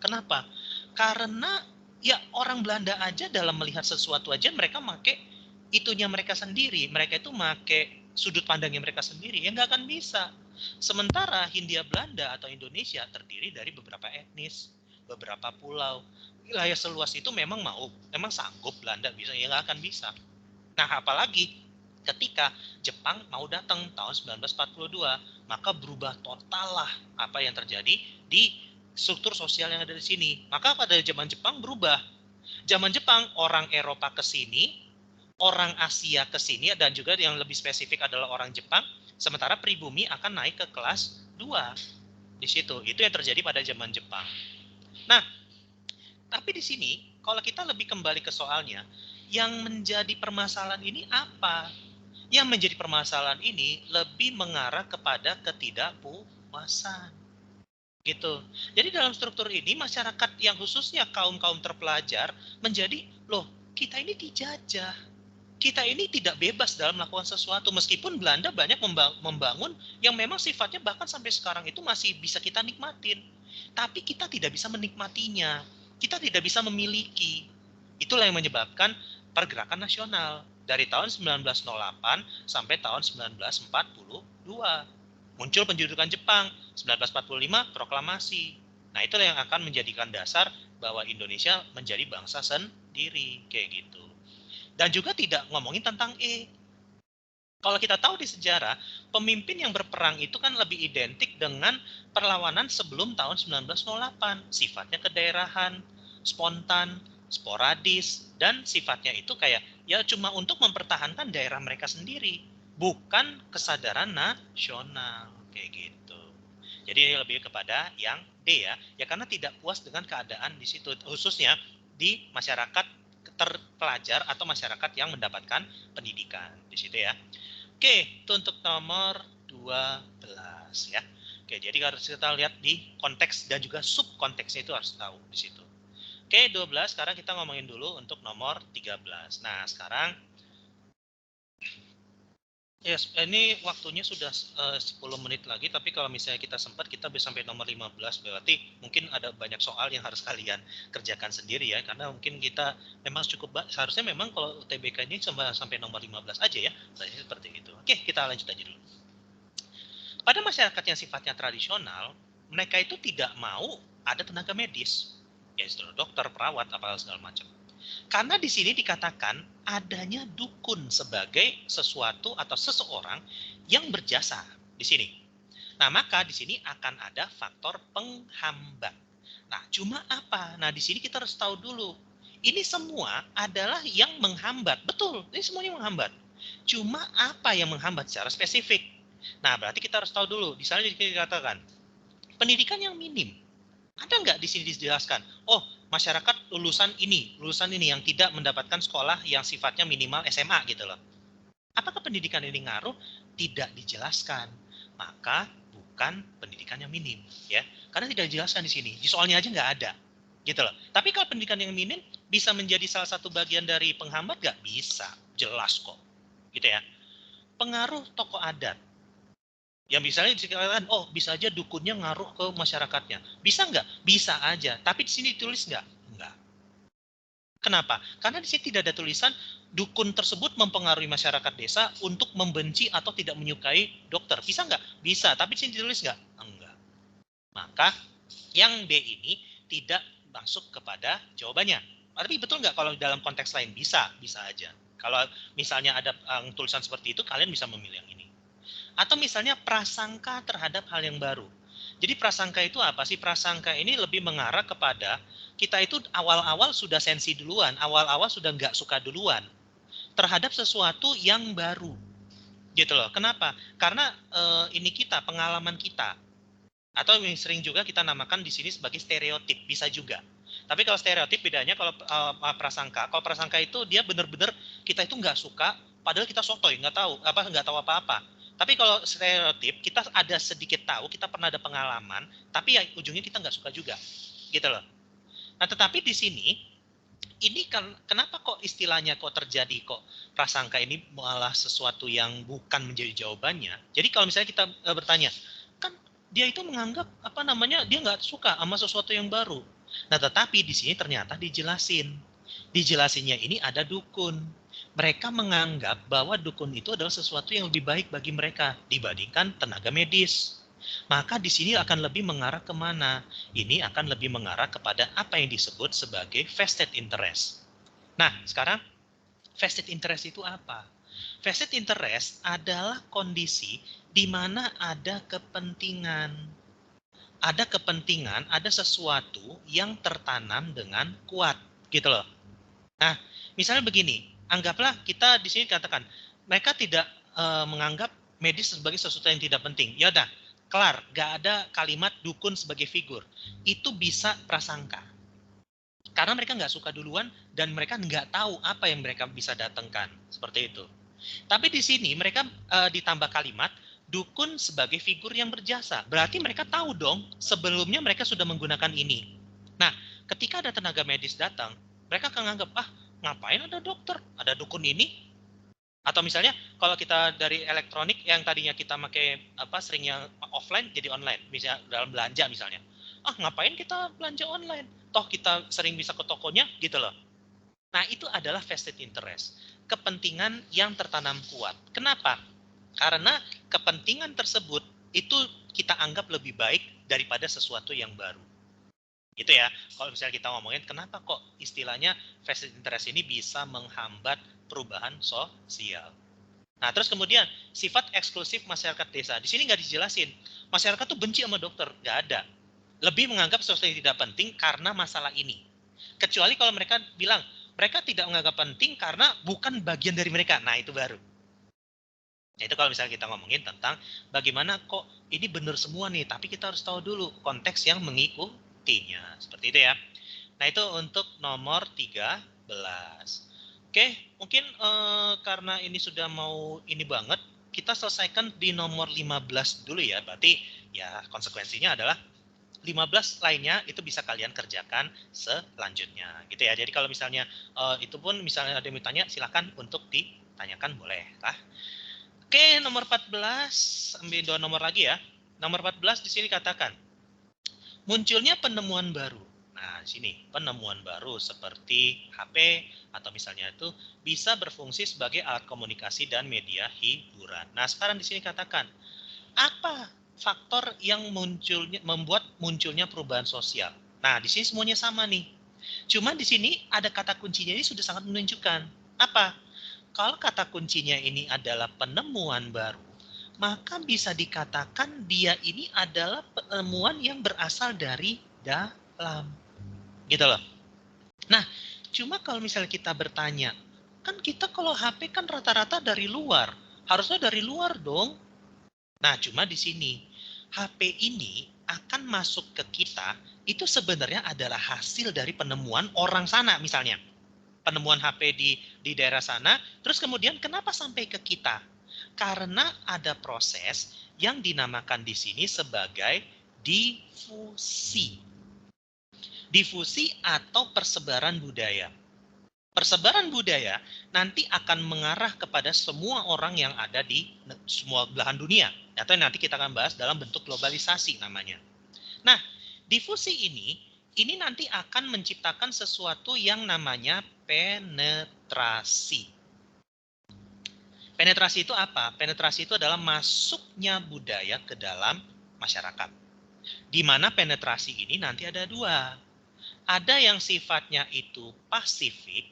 Kenapa? Karena ya orang Belanda aja dalam melihat sesuatu aja mereka make itunya mereka sendiri. Mereka itu make sudut pandangnya mereka sendiri. Ya nggak akan bisa. Sementara Hindia Belanda atau Indonesia terdiri dari beberapa etnis, beberapa pulau. Wilayah seluas itu memang sanggup Belanda bisa, ya nggak akan bisa. Nah, apalagi ketika Jepang mau datang tahun 1942, maka berubah total lah apa yang terjadi di struktur sosial yang ada di sini. Maka pada zaman Jepang berubah. Zaman Jepang orang Eropa ke sini, orang Asia ke sini, dan juga yang lebih spesifik adalah orang Jepang, sementara pribumi akan naik ke kelas 2 di situ. Itu yang terjadi pada zaman Jepang. Nah, tapi di sini kalau kita lebih kembali ke soalnya, yang menjadi permasalahan ini apa? Yang menjadi permasalahan ini lebih mengarah kepada ketidakpuasan. Gitu. Jadi dalam struktur ini masyarakat yang khususnya kaum-kaum terpelajar menjadi, loh, kita ini dijajah. Kita ini tidak bebas dalam melakukan sesuatu, meskipun Belanda banyak membangun yang memang sifatnya bahkan sampai sekarang itu masih bisa kita nikmatin. Tapi kita tidak bisa menikmatinya. kita tidak bisa memiliki. Itulah yang menyebabkan pergerakan nasional dari tahun 1908 sampai tahun 1942. Muncul pendudukan Jepang, 1945 proklamasi. Nah, itulah yang akan menjadikan dasar bahwa Indonesia menjadi bangsa sendiri, kayak gitu. Dan juga tidak ngomongin tentang kalau kita tahu di sejarah, pemimpin yang berperang itu kan lebih identik dengan perlawanan sebelum tahun 1908. Sifatnya kedaerahan, spontan, sporadis, dan sifatnya itu kayak ya cuma untuk mempertahankan daerah mereka sendiri, bukan kesadaran nasional kayak gitu. Jadi ini lebih kepada yang D ya karena tidak puas dengan keadaan di situ, khususnya di masyarakat terpelajar atau masyarakat yang mendapatkan pendidikan di situ ya. Oke, itu untuk nomor 12 ya. Oke, jadi harus kita lihat di konteks dan juga subkonteksnya itu harus tahu di situ. Oke, 12 sekarang kita ngomongin dulu untuk nomor 13. Nah, sekarang yes, ini waktunya sudah 10 menit lagi, tapi kalau misalnya kita sempat, kita bisa sampai nomor 15, berarti mungkin ada banyak soal yang harus kalian kerjakan sendiri ya, karena mungkin kita memang cukup, seharusnya memang kalau UTBK-nya sampai nomor 15 aja ya, seharusnya seperti itu. Oke, kita lanjut aja dulu. Pada masyarakat yang sifatnya tradisional, mereka itu tidak mau ada tenaga medis, ya dokter, perawat, apa segala macam. Karena di sini dikatakan adanya dukun sebagai sesuatu atau seseorang yang berjasa di sini. Nah, maka di sini akan ada faktor penghambat. Nah, cuma apa? Nah, di sini kita harus tahu dulu. Ini semua adalah yang menghambat. Betul, ini semuanya menghambat. Cuma apa yang menghambat secara spesifik? Nah, berarti kita harus tahu dulu. Di sana dikatakan pendidikan yang minim. Ada nggak di sini dijelaskan? Oh, masyarakat lulusan ini yang tidak mendapatkan sekolah yang sifatnya minimal SMA gitu loh. Apakah pendidikan ini ngaruh? Tidak dijelaskan. Maka bukan pendidikan yang minim, ya. Karena tidak dijelaskan di sini. Di soalnya aja nggak ada, gitu loh. Tapi kalau pendidikan yang minim bisa menjadi salah satu bagian dari penghambat nggak? Bisa, jelas kok, gitu ya. Pengaruh tokoh adat. Yang misalnya dikatakan, oh bisa aja dukunnya ngaruh ke masyarakatnya. Bisa nggak? Bisa aja. Tapi di sini ditulis nggak? Nggak. Kenapa? Karena di sini tidak ada tulisan dukun tersebut mempengaruhi masyarakat desa untuk membenci atau tidak menyukai dokter. Bisa nggak? Bisa. Tapi di sini ditulis nggak? Enggak. Maka yang B ini tidak masuk kepada jawabannya. Tapi betul nggak kalau dalam konteks lain? Bisa. Bisa aja. Kalau misalnya ada tulisan seperti itu, kalian bisa memilih yang ini. Atau misalnya prasangka terhadap hal yang baru. Jadi prasangka itu apa sih? Prasangka ini lebih mengarah kepada kita itu awal-awal sudah sensi duluan, awal-awal sudah nggak suka duluan terhadap sesuatu yang baru. Gitu loh. Kenapa? Karena ini kita, pengalaman kita. Atau yang sering juga kita namakan di sini sebagai stereotip, bisa juga. Tapi kalau stereotip bedanya kalau prasangka. Kalau prasangka itu dia benar-benar kita itu nggak suka, padahal kita sotoy, nggak tahu apa-apa. Tapi kalau stereotip, kita ada sedikit tahu, kita pernah ada pengalaman, tapi ya ujungnya kita nggak suka juga, gitu loh. Nah, tetapi di sini, ini kan kenapa kok istilahnya kok terjadi kok prasangka ini malah sesuatu yang bukan menjadi jawabannya. Jadi kalau misalnya kita bertanya, kan dia itu menganggap apa namanya dia nggak suka sama sesuatu yang baru. Nah, tetapi di sini ternyata dijelasin. Dijelasinnya ini ada dukun. Mereka menganggap bahwa dukun itu adalah sesuatu yang lebih baik bagi mereka dibandingkan tenaga medis. Maka di sini akan lebih mengarah kemana? Ini akan lebih mengarah kepada apa yang disebut sebagai vested interest. Nah, sekarang vested interest itu apa? Vested interest adalah kondisi di mana ada kepentingan. Ada kepentingan, ada sesuatu yang tertanam dengan kuat, gitu loh. Nah, misalnya begini, anggaplah kita di sini katakan mereka tidak menganggap medis sebagai sesuatu yang tidak penting. Ya udah, kelar, nggak ada kalimat dukun sebagai figur. Itu bisa prasangka. Karena mereka nggak suka duluan dan mereka nggak tahu apa yang mereka bisa datangkan. Seperti itu. Tapi di sini mereka ditambah kalimat dukun sebagai figur yang berjasa. Berarti mereka tahu dong sebelumnya mereka sudah menggunakan ini. Nah, ketika ada tenaga medis datang, mereka akan menganggap, ngapain ada dokter, ada dukun ini? Atau misalnya kalau kita dari elektronik yang tadinya kita pakai seringnya offline jadi online, misalnya dalam belanja misalnya. Ngapain kita belanja online? toh kita sering bisa ke tokonya gitu loh. Nah, itu adalah vested interest, kepentingan yang tertanam kuat. Kenapa? Karena kepentingan tersebut itu kita anggap lebih baik daripada sesuatu yang baru. Gitu ya. Kalau misalnya kita ngomongin kenapa kok istilahnya vested interest ini bisa menghambat perubahan sosial. Nah, terus kemudian sifat eksklusif masyarakat desa. Di sini nggak dijelasin. Masyarakat tuh benci sama dokter, nggak ada. Lebih menganggap sesuatu yang tidak penting karena masalah ini. Kecuali kalau mereka bilang mereka tidak menganggap penting karena bukan bagian dari mereka. Nah, itu baru. Nah, itu kalau misalnya kita ngomongin tentang bagaimana kok ini benar semua nih, tapi kita harus tahu dulu konteks yang mengikutinya. Seperti itu ya. Nah, itu untuk nomor 13. Oke, mungkin karena ini sudah mau ini banget, kita selesaikan di nomor 15 dulu ya. Berarti ya konsekuensinya adalah 15 lainnya itu bisa kalian kerjakan selanjutnya gitu ya. Jadi kalau misalnya itu pun misalnya ada yang bertanya, silakan untuk ditanyakan boleh. Oke, nomor 14, ambil 2 nomor lagi ya. Nomor 14 di sini katakan munculnya penemuan baru. Nah, sini penemuan baru seperti HP atau misalnya itu bisa berfungsi sebagai alat komunikasi dan media hiburan. Nah, sekarang di sini katakan apa faktor yang membuat munculnya perubahan sosial. Nah, di sini semuanya sama nih. Cuma di sini ada kata kuncinya ini sudah sangat menunjukkan. Apa? Kalau kata kuncinya ini adalah penemuan baru, maka bisa dikatakan dia ini adalah penemuan yang berasal dari dalam. Gitu loh. Nah, cuma kalau misalnya kita bertanya, kan kita kalau HP kan rata-rata dari luar. Harusnya dari luar dong. Nah, cuma di sini HP ini akan masuk ke kita itu sebenarnya adalah hasil dari penemuan orang sana misalnya. Penemuan HP di daerah sana, terus kemudian kenapa sampai ke kita? Karena ada proses yang dinamakan di sini sebagai difusi. Difusi atau persebaran budaya. Persebaran budaya nanti akan mengarah kepada semua orang yang ada di semua belahan dunia. Atau nanti kita akan bahas dalam bentuk globalisasi namanya. Nah, difusi ini nanti akan menciptakan sesuatu yang namanya penetrasi. Penetrasi itu apa? Penetrasi itu adalah masuknya budaya ke dalam masyarakat. Di mana penetrasi ini nanti ada dua. Ada yang sifatnya itu pasifik,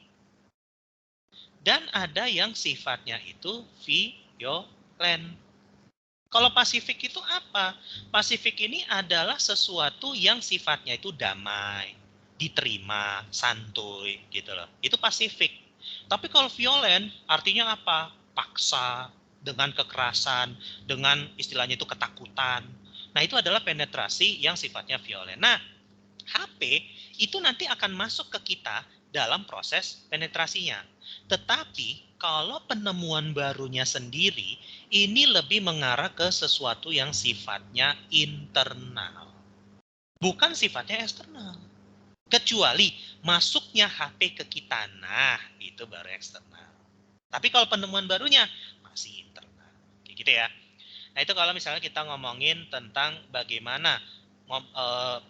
dan ada yang sifatnya itu violent. Kalau pasifik itu apa? Pasifik ini adalah sesuatu yang sifatnya itu damai, diterima, santuy gitu loh. Itu pasifik. Tapi kalau violent artinya apa? Paksa, dengan kekerasan, dengan istilahnya itu ketakutan. Nah, itu adalah penetrasi yang sifatnya violent. Nah, HP itu nanti akan masuk ke kita dalam proses penetrasinya. Tetapi kalau penemuan barunya sendiri ini lebih mengarah ke sesuatu yang sifatnya internal, bukan sifatnya eksternal. Kecuali masuknya HP ke kita, nah itu baru eksternal. Tapi kalau penemuan barunya masih internal, kayak gitu ya. Nah, itu kalau misalnya kita ngomongin tentang bagaimana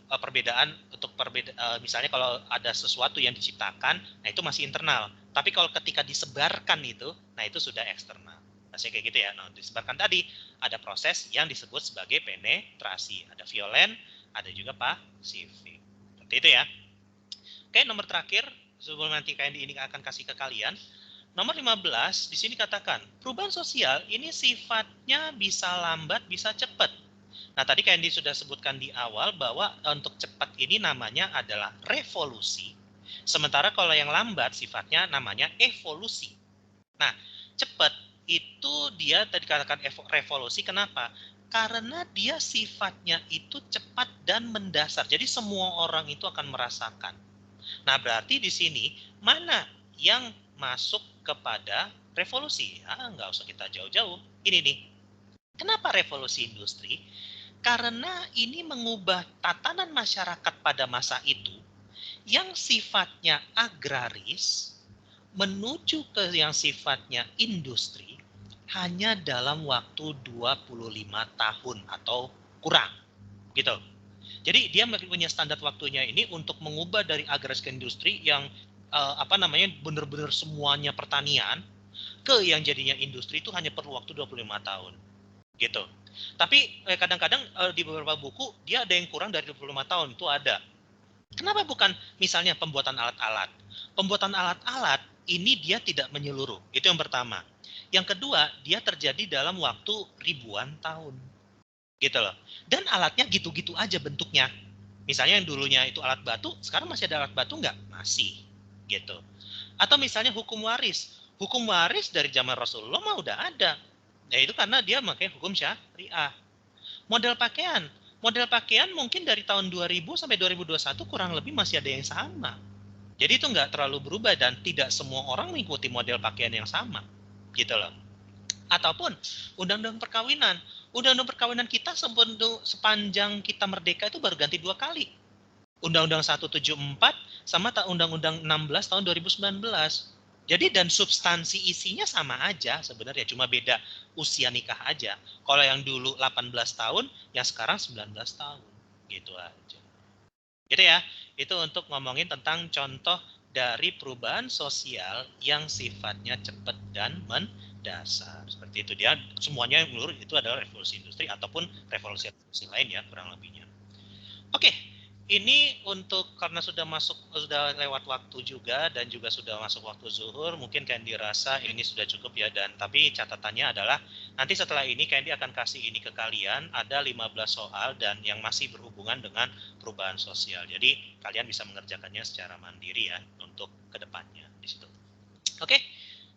perbedaan untuk misalnya kalau ada sesuatu yang diciptakan, nah itu masih internal. Tapi kalau ketika disebarkan itu, nah itu sudah eksternal. Masih kayak gitu ya. Nah, disebarkan tadi ada proses yang disebut sebagai penetrasi. Ada violent, ada juga pasifik. Seperti itu ya. Oke, nomor terakhir sebelum nanti kayak ini akan kasih ke kalian. Nomor 15 di sini katakan, perubahan sosial ini sifatnya bisa lambat, bisa cepat. Nah, tadi Candy sudah sebutkan di awal bahwa untuk cepat ini namanya adalah revolusi. Sementara kalau yang lambat sifatnya namanya evolusi. Nah, cepat itu dia tadi katakan revolusi, kenapa? Karena dia sifatnya itu cepat dan mendasar. Jadi semua orang itu akan merasakan. Nah, berarti di sini mana yang masuk kepada revolusi? Nggak usah kita jauh-jauh. Ini nih. Kenapa revolusi industri? Karena ini mengubah tatanan masyarakat pada masa itu yang sifatnya agraris menuju ke yang sifatnya industri hanya dalam waktu 25 tahun atau kurang. Gitu. Jadi dia punya standar waktunya ini untuk mengubah dari agresi ke industri yang benar-benar semuanya pertanian ke yang jadinya industri itu hanya perlu waktu 25 tahun. Gitu. Tapi kadang-kadang di beberapa buku dia ada yang kurang dari 25 tahun, itu ada. Kenapa bukan misalnya pembuatan alat-alat? Pembuatan alat-alat ini dia tidak menyeluruh. Itu yang pertama. Yang kedua, dia terjadi dalam waktu ribuan tahun. Gitu loh. Dan alatnya gitu-gitu aja bentuknya. Misalnya yang dulunya itu alat batu, sekarang masih ada alat batu nggak? Masih. Gitu. Atau misalnya hukum waris. Hukum waris dari zaman Rasulullah mah udah ada. Ya itu karena dia pakai hukum syariah. Model pakaian. Model pakaian mungkin dari tahun 2000 sampai 2021 kurang lebih masih ada yang sama. Jadi itu nggak terlalu berubah dan tidak semua orang mengikuti model pakaian yang sama. Gitu loh. Ataupun undang-undang perkawinan. Undang-undang perkawinan kita sepanjang kita merdeka itu baru ganti 2 kali. Undang-Undang 174 sama Undang-Undang 16 tahun 2019. Jadi dan substansi isinya sama aja sebenarnya, cuma beda usia nikah aja. Kalau yang dulu 18 tahun, yang sekarang 19 tahun. Gitu aja. Gitu ya. Itu untuk ngomongin tentang contoh dari perubahan sosial yang sifatnya cepat dan mendasar. Seperti itu dia, semuanya yang menurut itu adalah revolusi industri ataupun revolusi lain ya kurang lebihnya. Oke, ini untuk karena sudah lewat waktu juga dan juga sudah masuk waktu zuhur, mungkin Candy rasa ini sudah cukup ya, dan tapi catatannya adalah nanti setelah ini Candy akan kasih ini ke kalian, ada 15 soal dan yang masih berhubungan dengan perubahan sosial. Jadi kalian bisa mengerjakannya secara mandiri ya untuk kedepannya di situ. Oke.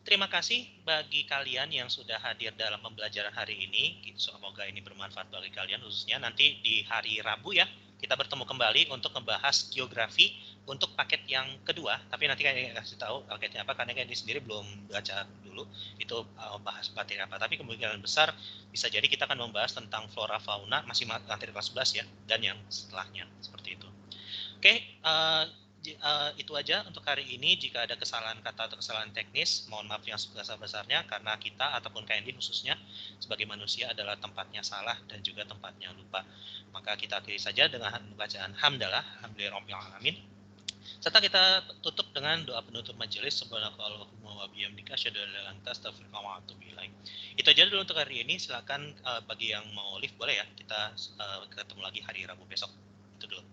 Terima kasih bagi kalian yang sudah hadir dalam pembelajaran hari ini. Semoga ini bermanfaat bagi kalian, khususnya nanti di hari Rabu ya. Kita bertemu kembali untuk membahas geografi untuk paket yang kedua. Tapi nanti kayaknya kasih tahu paketnya apa, karena ini sendiri belum baca dulu itu bahas materi apa. Tapi kemungkinan besar bisa jadi kita akan membahas tentang flora fauna, masih materi kelas 11 ya, dan yang setelahnya seperti itu. Oke, itu aja untuk hari ini. Jika ada kesalahan kata atau kesalahan teknis, mohon maaf yang sebesar-besarnya, karena kita ataupun KND khususnya sebagai manusia adalah tempatnya salah dan juga tempatnya lupa. Maka kita akhiri saja dengan bacaan hamdalah, alhamdulillahirabbil alamin. Serta kita tutup dengan doa penutup majelis, subhanakallahumma wa bihamdika asyhadu an la ilaha illa anta astaghfiruka wa atubu ilaik. Itu aja dulu untuk hari ini. Silakan bagi yang mau live boleh ya. Kita ketemu lagi hari Rabu besok. Itu dulu.